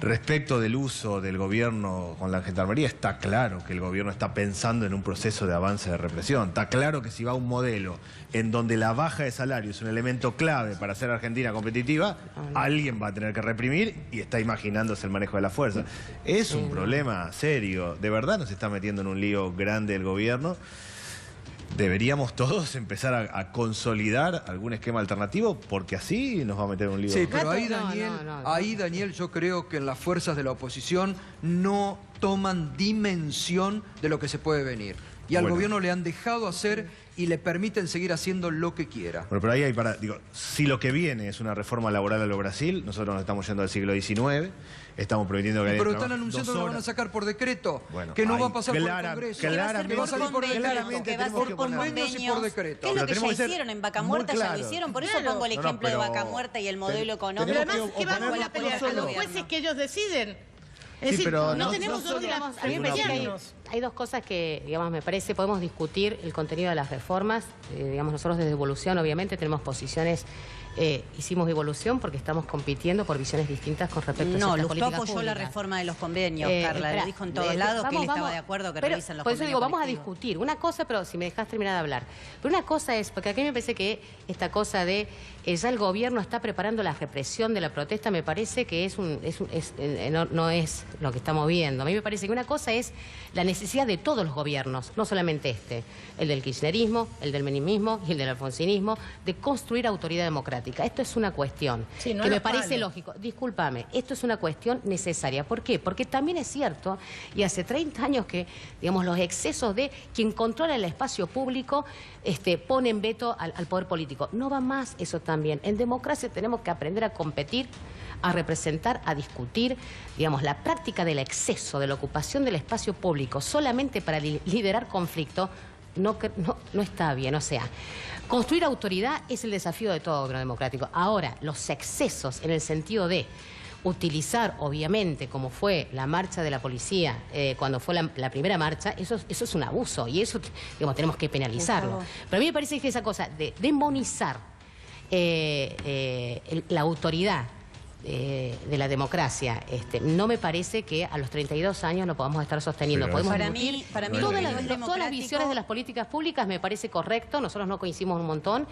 Respecto del uso del gobierno con la Gendarmería, está claro que el gobierno está pensando en un proceso de avance de represión. Está claro que si va a un modelo en donde la baja de salario es un elemento clave para hacer Argentina competitiva, alguien va a tener que reprimir y está imaginándose el manejo de la fuerza. Es un problema serio. De verdad nos está metiendo en un lío grande el gobierno. Deberíamos todos empezar a consolidar algún esquema alternativo porque así nos va a meter en un lío. Sí, pero ahí, Daniel, yo creo que en las fuerzas de la oposición no toman dimensión de lo que se puede venir. Y al gobierno le han dejado hacer y le permiten seguir haciendo lo que quiera. Bueno, pero ahí hay si lo que viene es una reforma laboral a lo Brasil, nosotros nos estamos yendo al siglo XIX, estamos prometiendo que... Pero están anunciando que lo van a sacar por decreto, que no va a pasar por el Congreso. Claramente, que va a salir por decreto, que va a ser por convenios y por decreto. ¿Qué es lo que ya hicieron en Vaca Muerta? Ya lo hicieron, por eso pongo el ejemplo de Vaca Muerta y el modelo económico. Pero además, ¿qué vamos a pelear? A los jueces que ellos deciden. Es decir, pero no tenemos solo, digamos, a mí me parece que hay dos cosas que, digamos, me parece, podemos discutir el contenido de las reformas. Digamos, nosotros desde Evolución, obviamente, tenemos posiciones, hicimos Evolución porque estamos compitiendo por visiones distintas con respecto a ciertas políticas públicas. Lustó apoyó la reforma de los convenios, Carla, lo dijo en todos lados que él estaba de acuerdo que revisen los convenios. Por eso digo, vamos a discutir una cosa, pero si me dejas terminar de hablar. Pero una cosa es, porque aquí me parece que esta cosa de ya el gobierno está preparando la represión de la protesta, me parece que no es lo que estamos viendo. A mí me parece que una cosa es la necesidad de todos los gobiernos, no solamente el del kirchnerismo, el del menemismo y el del alfonsinismo, de construir autoridad democrática. Esto es una cuestión que me parece lógico. Discúlpame, esto es una cuestión necesaria. ¿Por qué? Porque también es cierto, y hace 30 años que, digamos, los excesos de quien controla el espacio público ponen veto al poder político. No va más eso también. En democracia tenemos que aprender a competir, a representar, a discutir, digamos, la práctica del exceso, de la ocupación del espacio público solamente para liderar conflicto, no está bien. O sea, construir autoridad es el desafío de todo gobierno democrático. Ahora, los excesos en el sentido de utilizar, obviamente, como fue la marcha de la policía, cuando fue la primera marcha, eso es un abuso y eso, digamos, tenemos que penalizarlo. Pero a mí me parece que esa cosa de demonizar la autoridad de la democracia, no me parece que a los 32 años no podamos estar sosteniendo. Podemos discutir todas las visiones de las políticas públicas, me parece correcto. Nosotros no coincidimos un montón,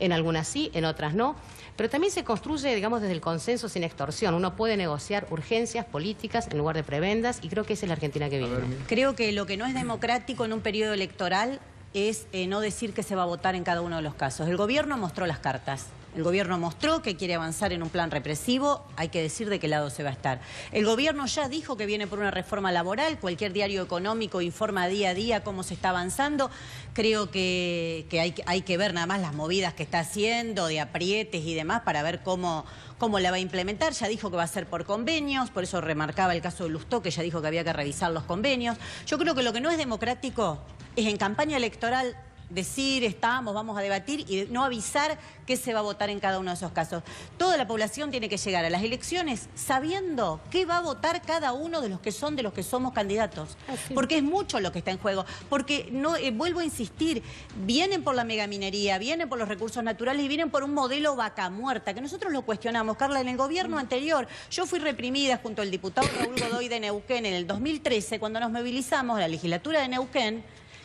en algunas sí, en otras no. Pero también se construye, digamos, desde el consenso sin extorsión. Uno puede negociar urgencias políticas en lugar de prebendas y creo que esa es la Argentina que vive. Creo que lo que no es democrático en un periodo electoral es no decir que se va a votar en cada uno de los casos. El gobierno mostró las cartas. El gobierno mostró que quiere avanzar en un plan represivo, hay que decir de qué lado se va a estar. El gobierno ya dijo que viene por una reforma laboral, cualquier diario económico informa día a día cómo se está avanzando. Creo que hay que ver nada más las movidas que está haciendo, de aprietes y demás, para ver cómo la va a implementar. Ya dijo que va a ser por convenios, por eso remarcaba el caso de Lustó, que ya dijo que había que revisar los convenios. Yo creo que lo que no es democrático es en campaña electoral decir vamos a debatir y no avisar qué se va a votar en cada uno de esos casos. Toda la población tiene que llegar a las elecciones sabiendo qué va a votar cada uno de los que somos candidatos. Porque es mucho lo que está en juego. Porque, vuelvo a insistir, vienen por la megaminería, vienen por los recursos naturales y vienen por un modelo Vaca Muerta, que nosotros lo cuestionamos, Carla, en el gobierno anterior. Yo fui reprimida junto al diputado Raúl Godoy de Neuquén en el 2013, cuando nos movilizamos, la legislatura de Neuquén,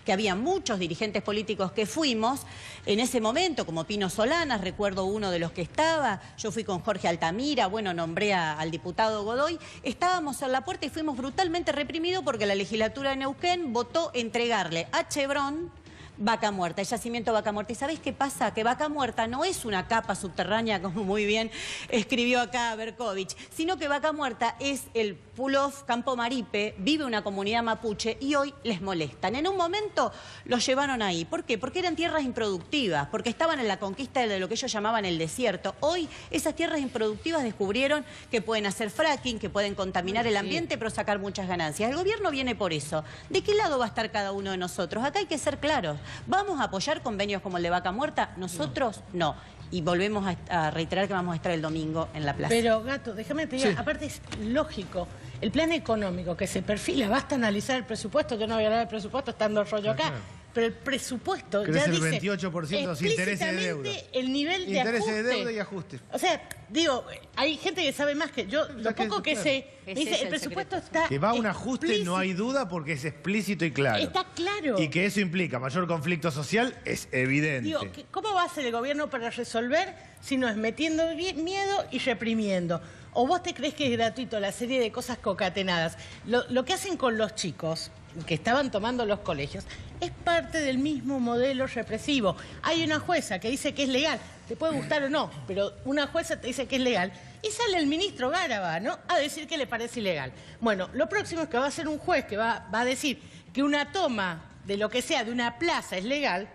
que había muchos dirigentes políticos que fuimos en ese momento, como Pino Solanas, recuerdo uno de los que estaba, yo fui con Jorge Altamira, bueno, nombré al diputado Godoy, estábamos en la puerta y fuimos brutalmente reprimidos porque la legislatura de Neuquén votó entregarle a Chevron Vaca Muerta, el yacimiento Vaca Muerta. ¿Y sabéis qué pasa? Que Vaca Muerta no es una capa subterránea, como muy bien escribió acá Berkovich, sino que Vaca Muerta es el pull-off Campo Maripe, vive una comunidad mapuche y hoy les molestan. En un momento los llevaron ahí. ¿Por qué? Porque eran tierras improductivas, porque estaban en la conquista de lo que ellos llamaban el desierto. Hoy esas tierras improductivas descubrieron que pueden hacer fracking, que pueden contaminar el ambiente, pero sacar muchas ganancias. El gobierno viene por eso. ¿De qué lado va a estar cada uno de nosotros? Acá hay que ser claros. ¿Vamos a apoyar convenios como el de Vaca Muerta? Nosotros no. Y volvemos a reiterar que vamos a estar el domingo en la plaza. Pero, Gato, déjame te diga, aparte es lógico, el plan económico que se perfila, basta analizar el presupuesto, yo no voy a hablar del presupuesto estando rollo acá, pero el presupuesto ya el dice 28% sin intereses de deuda. El nivel de intereses ajuste. de deuda y ajuste. O sea, digo, hay gente que sabe más que yo, lo poco que sé, dice, el presupuesto está que va a un ajuste, no hay duda, porque es explícito y claro. Está claro. Y que eso implica mayor conflicto social es evidente. Digo, ¿cómo va a hacer el gobierno para resolver si no es metiendo miedo y reprimiendo? ¿O vos te crees que es gratuito la serie de cosas concatenadas? Lo que hacen con los chicos que estaban tomando los colegios es parte del mismo modelo represivo. Hay una jueza que dice que es legal, te puede gustar o no, pero una jueza te dice que es legal y sale el ministro Gáraba, ¿no?, a decir que le parece ilegal. Bueno, lo próximo es que va a ser un juez que va a decir que una toma de lo que sea de una plaza es legal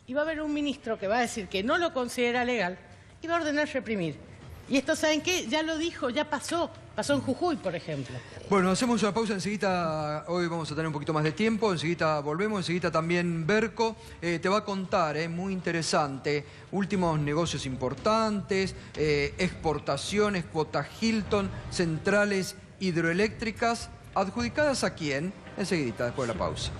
y va a haber un ministro que va a decir que no lo considera legal y va a ordenar reprimir. Y esto, ¿saben qué? Ya lo dijo, ya pasó en Jujuy, por ejemplo. Bueno, hacemos una pausa enseguida, hoy vamos a tener un poquito más de tiempo, enseguida volvemos, enseguida también Berko te va a contar, muy interesante, últimos negocios importantes, exportaciones, cuota Hilton, centrales hidroeléctricas, ¿adjudicadas a quién? Enseguida, después de la pausa.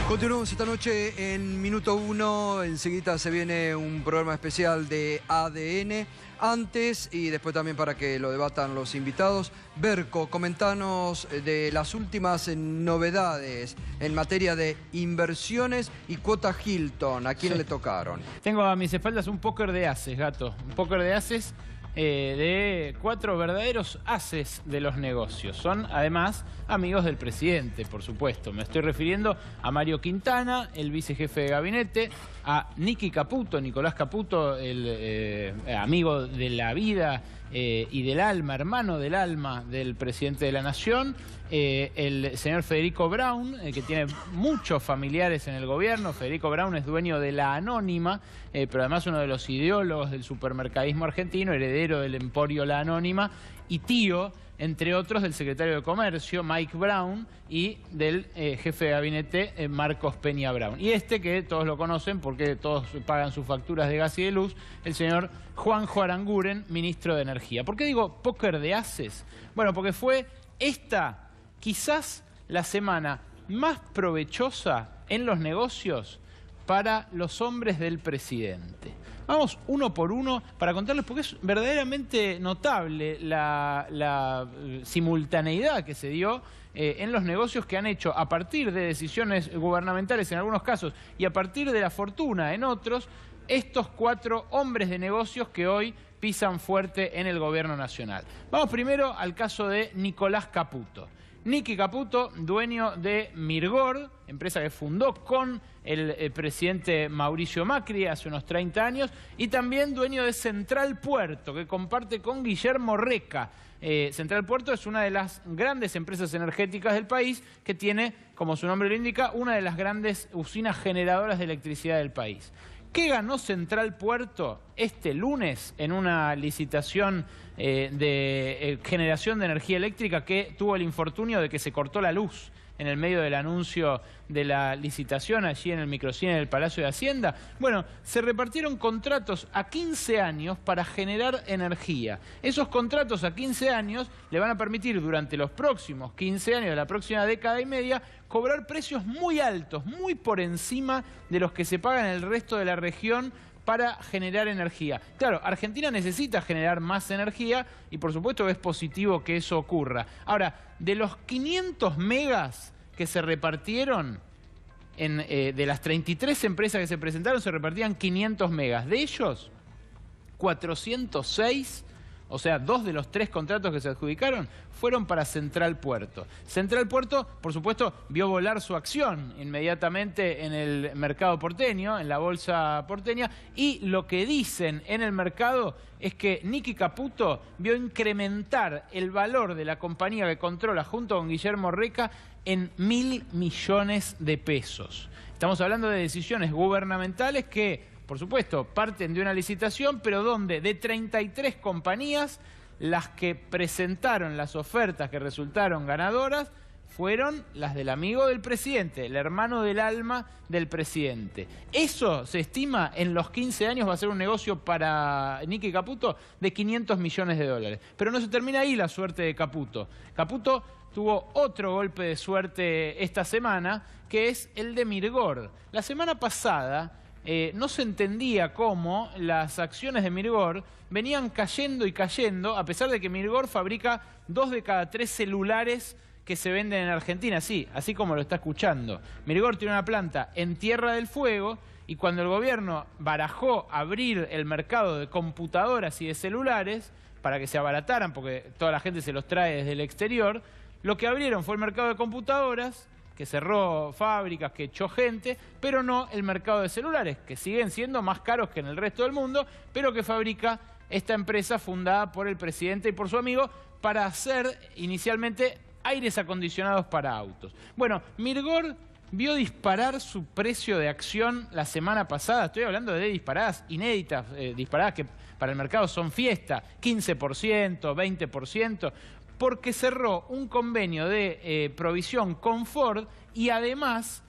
Continuamos esta noche en Minuto 1, enseguida se viene un programa especial de ADN. Antes, y después también para que lo debatan los invitados, Berko, comentanos de las últimas novedades en materia de inversiones y cuota Hilton. ¿A quién le tocaron? Tengo a mis espaldas un póker de ases, Gato. Un póker de ases de 4 verdaderos ases de los negocios. Son, además, amigos del presidente, por supuesto. Me estoy refiriendo a Mario Quintana, el vicejefe de gabinete, a Nicky Caputo, Nicolás Caputo, el amigo de la vida y del alma, hermano del alma del presidente de la Nación, el señor Federico Braun, que tiene muchos familiares en el gobierno. Federico Braun es dueño de La Anónima, pero además uno de los ideólogos del supermercadismo argentino, heredero del emporio La Anónima, y tío, entre otros, del secretario de Comercio, Mike Brown, y del jefe de gabinete, Marcos Peña Brown. Y que todos lo conocen porque todos pagan sus facturas de gas y de luz, el señor Juanjo Aranguren, ministro de Energía. ¿Por qué digo póker de ases? Bueno, porque fue esta, quizás, la semana más provechosa en los negocios para los hombres del presidente. Vamos uno por uno para contarles, porque es verdaderamente notable la simultaneidad que se dio en los negocios que han hecho a partir de decisiones gubernamentales en algunos casos y a partir de la fortuna en otros, estos 4 hombres de negocios que hoy pisan fuerte en el gobierno nacional. Vamos primero al caso de Nicolás Caputo. Nicky Caputo, dueño de Mirgor, empresa que fundó con el presidente Mauricio Macri hace unos 30 años, y también dueño de Central Puerto, que comparte con Guillermo Reca. Central Puerto es una de las grandes empresas energéticas del país que tiene, como su nombre lo indica, una de las grandes usinas generadoras de electricidad del país. ¿Qué ganó Central Puerto este lunes en una licitación de generación de energía eléctrica que tuvo el infortunio de que se cortó la luz en el medio del anuncio de la licitación allí en el microcine del Palacio de Hacienda? Bueno, se repartieron contratos a 15 años para generar energía. Esos contratos a 15 años le van a permitir durante los próximos 15 años, de la próxima década y media, cobrar precios muy altos, muy por encima de los que se pagan en el resto de la región para generar energía. Claro, Argentina necesita generar más energía y por supuesto es positivo que eso ocurra. Ahora, de los 500 megas que se repartieron, de las 33 empresas que se presentaron, se repartían 500 megas. De ellos, 406, o sea, 2 de los 3 contratos que se adjudicaron, fueron para Central Puerto. Central Puerto, por supuesto, vio volar su acción inmediatamente en el mercado porteño, en la bolsa porteña, y lo que dicen en el mercado es que Nicky Caputo vio incrementar el valor de la compañía que controla junto con Guillermo Reca en 1.000 millones de pesos. Estamos hablando de decisiones gubernamentales que, por supuesto, parten de una licitación, pero donde de 33 compañías, las que presentaron las ofertas que resultaron ganadoras fueron las del amigo del presidente, el hermano del alma del presidente. Eso se estima en los 15 años va a ser un negocio para Nicky Caputo de 500 millones de dólares. Pero no se termina ahí la suerte de Caputo. Caputo tuvo otro golpe de suerte esta semana, que es el de Mirgor. La semana pasada no se entendía cómo las acciones de Mirgor venían cayendo y cayendo, a pesar de que Mirgor fabrica 2 de cada 3 celulares que se venden en Argentina, sí, así como lo está escuchando. Mirgor tiene una planta en Tierra del Fuego y cuando el gobierno barajó abrir el mercado de computadoras y de celulares para que se abarataran, porque toda la gente se los trae desde el exterior, lo que abrieron fue el mercado de computadoras, que cerró fábricas, que echó gente, pero no el mercado de celulares, que siguen siendo más caros que en el resto del mundo, pero que fabrica esta empresa fundada por el presidente y por su amigo para hacer inicialmente aires acondicionados para autos. Bueno, Mirgor vio disparar su precio de acción la semana pasada. Estoy hablando de disparadas inéditas, disparadas que para el mercado son fiesta, 15%, 20%, porque cerró un convenio de provisión con Ford y además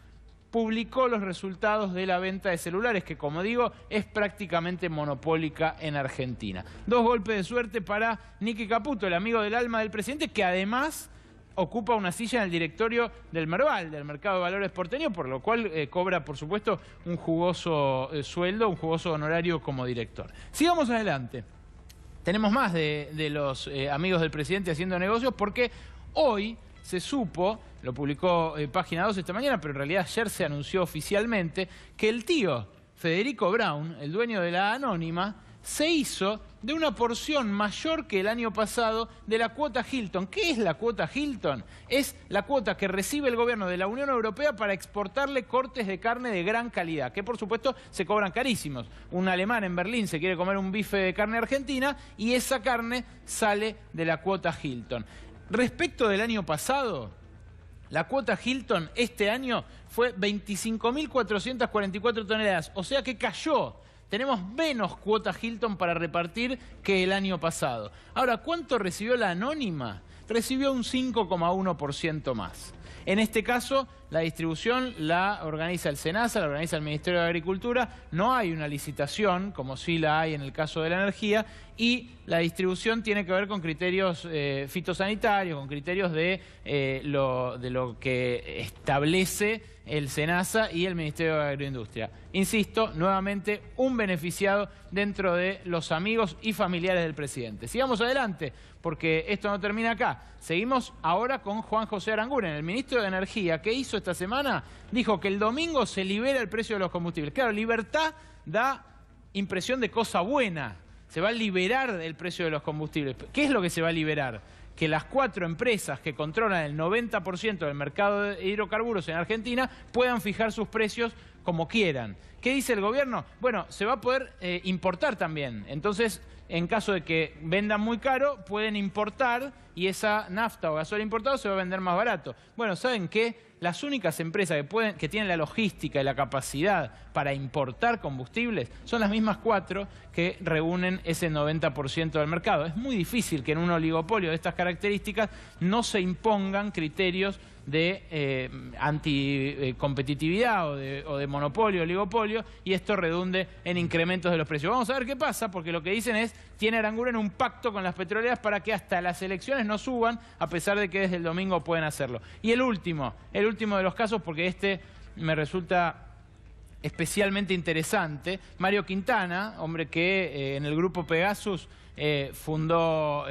publicó los resultados de la venta de celulares, que como digo, es prácticamente monopólica en Argentina. 2 golpes de suerte para Nicky Caputo, el amigo del alma del presidente, que además ocupa una silla en el directorio del Merval, del Mercado de Valores porteño, por lo cual cobra, por supuesto, un jugoso sueldo, un jugoso honorario como director. Sigamos adelante. Tenemos más de los amigos del presidente haciendo negocios porque hoy se supo, lo publicó Página 2 esta mañana, pero en realidad ayer se anunció oficialmente que el tío Federico Brown, el dueño de la Anónima, se hizo de una porción mayor que el año pasado de la cuota Hilton. ¿Qué es la cuota Hilton? Es la cuota que recibe el gobierno de la Unión Europea para exportarle cortes de carne de gran calidad, que por supuesto se cobran carísimos. Un alemán en Berlín se quiere comer un bife de carne argentina y esa carne sale de la cuota Hilton. Respecto del año pasado, la cuota Hilton este año fue 25.444 toneladas, o sea que cayó. Tenemos menos cuota Hilton para repartir que el año pasado. Ahora, ¿cuánto recibió la Anónima? Recibió un 5,1% más. En este caso, la distribución la organiza el SENASA, la organiza el Ministerio de Agricultura. No hay una licitación, como sí la hay en el caso de la energía, y la distribución tiene que ver con criterios fitosanitarios, con criterios de lo que establece el SENASA y el Ministerio de Agroindustria. Insisto, nuevamente, un beneficiado dentro de los amigos y familiares del presidente. Sigamos adelante, porque esto no termina acá. Seguimos ahora con Juan José Aranguren, el ministro de Energía. ¿Qué hizo esta semana? Dijo que el domingo se libera el precio de los combustibles. Claro, libertad da impresión de cosa buena. Se va a liberar el precio de los combustibles. ¿Qué es lo que se va a liberar? Que las 4 empresas que controlan el 90% del mercado de hidrocarburos en Argentina puedan fijar sus precios como quieran. ¿Qué dice el gobierno? Bueno, se va a poder importar también. Entonces, en caso de que vendan muy caro, pueden importar y esa nafta o gasoil importado se va a vender más barato. Bueno, ¿saben qué? Las únicas empresas que tienen la logística y la capacidad para importar combustibles son las mismas 4 que reúnen ese 90% del mercado. Es muy difícil que en un oligopolio de estas características no se impongan criterios de anticompetitividad o de monopolio, oligopolio, y esto redunde en incrementos de los precios. Vamos a ver qué pasa, porque lo que dicen es, tiene Aranguren un pacto con las petroleras para que hasta las elecciones no suban, a pesar de que desde el domingo pueden hacerlo. Y el último de los casos, porque este me resulta especialmente interesante. Mario Quintana, hombre que en el grupo Pegasus fundó,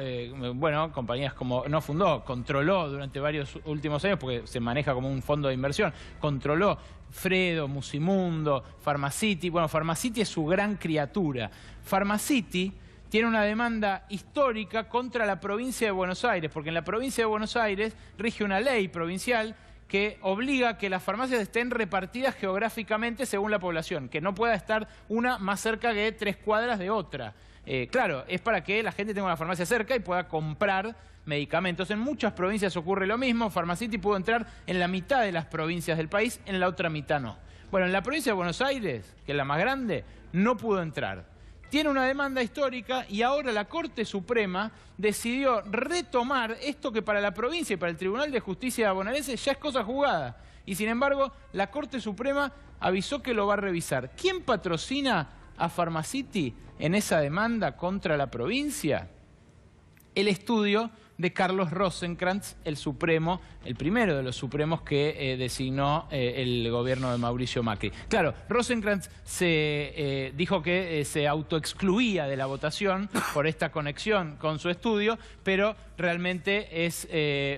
bueno, compañías como, no fundó, controló durante varios últimos años, porque se maneja como un fondo de inversión, controló Fredo, Musimundo, Pharmacity. Bueno, Pharmacity es su gran criatura. Pharmacity tiene una demanda histórica contra la provincia de Buenos Aires, porque en la provincia de Buenos Aires rige una ley provincial que obliga a que las farmacias estén repartidas geográficamente según la población, que no pueda estar una más cerca que 3 cuadras de otra. Claro, es para que la gente tenga una farmacia cerca y pueda comprar medicamentos. En muchas provincias ocurre lo mismo. Pharmacity pudo entrar en la mitad de las provincias del país, en la otra mitad no. Bueno, en la provincia de Buenos Aires, que es la más grande, no pudo entrar. Tiene una demanda histórica y ahora la Corte Suprema decidió retomar esto que para la provincia y para el Tribunal de Justicia bonaerense ya es cosa jugada. Y sin embargo, la Corte Suprema avisó que lo va a revisar. ¿Quién patrocina a Pharmacity en esa demanda contra la provincia? El estudio de Carlos Rosenkrantz, el Supremo, el primero de los Supremos que designó el gobierno de Mauricio Macri. Claro, Rosenkrantz dijo que se autoexcluía de la votación por esta conexión con su estudio, pero realmente es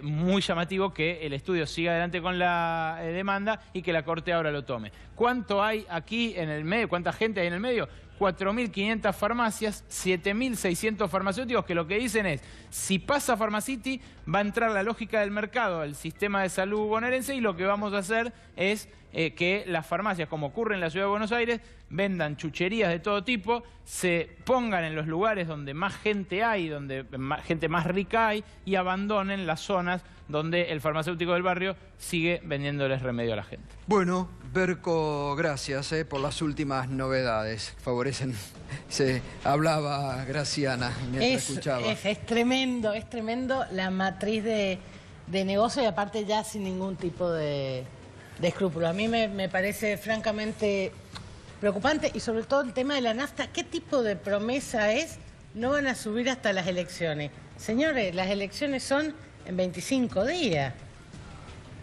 muy llamativo que el estudio siga adelante con la demanda y que la Corte ahora lo tome. ¿Cuánto hay aquí en el medio? ¿Cuánta gente hay en el medio? 4.500 farmacias, 7.600 farmacéuticos que lo que dicen es, si pasa Pharmacity, va a entrar la lógica del mercado al sistema de salud bonaerense y lo que vamos a hacer es que las farmacias, como ocurre en la Ciudad de Buenos Aires, vendan chucherías de todo tipo, se pongan en los lugares donde más gente hay, donde gente más rica hay, y abandonen las zonas donde el farmacéutico del barrio sigue vendiéndoles remedio a la gente. Bueno, Berco, gracias por las últimas novedades. Favorecen, se hablaba Graciana mientras escuchaba. Es tremendo la matriz de negocio y aparte ya sin ningún tipo de escrúpulo. A mí me parece francamente preocupante y sobre todo el tema de la nafta. ¿Qué tipo de promesa es? No van a subir hasta las elecciones. Señores, las elecciones son en 25 días.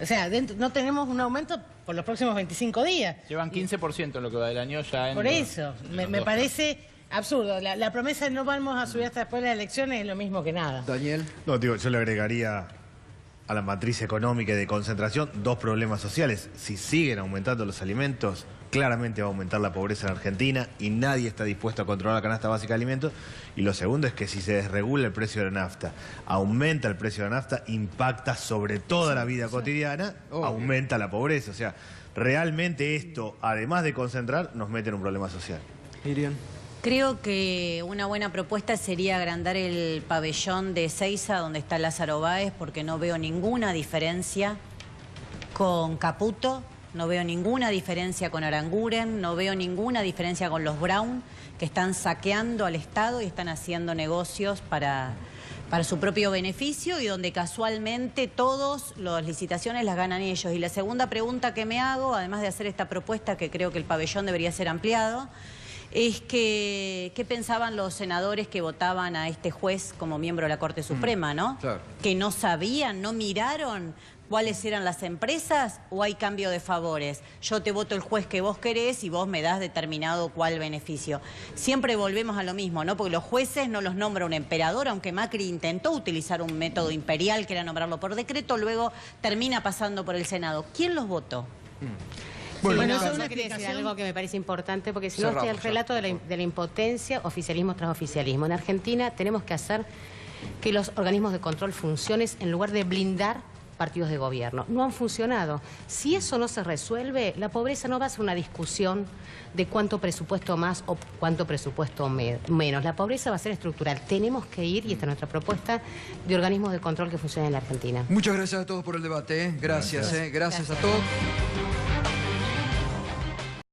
O sea, no tenemos un aumento por los próximos 25 días. Llevan 15% en lo que va del año ya. Por eso, me parece absurdo. La promesa de no vamos a subir hasta después de las elecciones es lo mismo que nada. Daniel. No, digo, yo le agregaría a la matriz económica y de concentración 2 problemas sociales. Si siguen aumentando los alimentos, claramente va a aumentar la pobreza en Argentina y nadie está dispuesto a controlar la canasta básica de alimentos. Y lo segundo es que si se desregula el precio de la nafta, aumenta el precio de la nafta, impacta sobre toda la vida cotidiana, aumenta la pobreza. O sea, realmente esto, además de concentrar, nos mete en un problema social. Miriam. Creo que una buena propuesta sería agrandar el pabellón de Ezeiza, donde está Lázaro Báez, porque no veo ninguna diferencia con Caputo, no veo ninguna diferencia con Aranguren, no veo ninguna diferencia con los Brown, que están saqueando al Estado y están haciendo negocios para su propio beneficio y donde casualmente todas las licitaciones las ganan ellos. Y la segunda pregunta que me hago, además de hacer esta propuesta, que creo que el pabellón debería ser ampliado, es que qué pensaban los senadores que votaban a este juez como miembro de la Corte Suprema, ¿no? Claro. Que no sabían, no miraron cuáles eran las empresas o hay cambio de favores. Yo te voto el juez que vos querés y vos me das determinado cuál beneficio. Siempre volvemos a lo mismo, ¿no? Porque los jueces no los nombra un emperador, aunque Macri intentó utilizar un método imperial que era nombrarlo por decreto, luego termina pasando por el Senado. ¿Quién los votó? Bueno, eso quería decir algo que me parece importante, porque si no estoy el relato de la impotencia, oficialismo tras oficialismo. En Argentina tenemos que hacer que los organismos de control funcionen en lugar de blindar partidos de gobierno. No han funcionado. Si eso no se resuelve, la pobreza no va a ser una discusión de cuánto presupuesto más o cuánto presupuesto menos. La pobreza va a ser estructural. Tenemos que ir, y esta es nuestra propuesta, de organismos de control que funcionen en la Argentina. Muchas gracias a todos por el debate. Gracias a todos.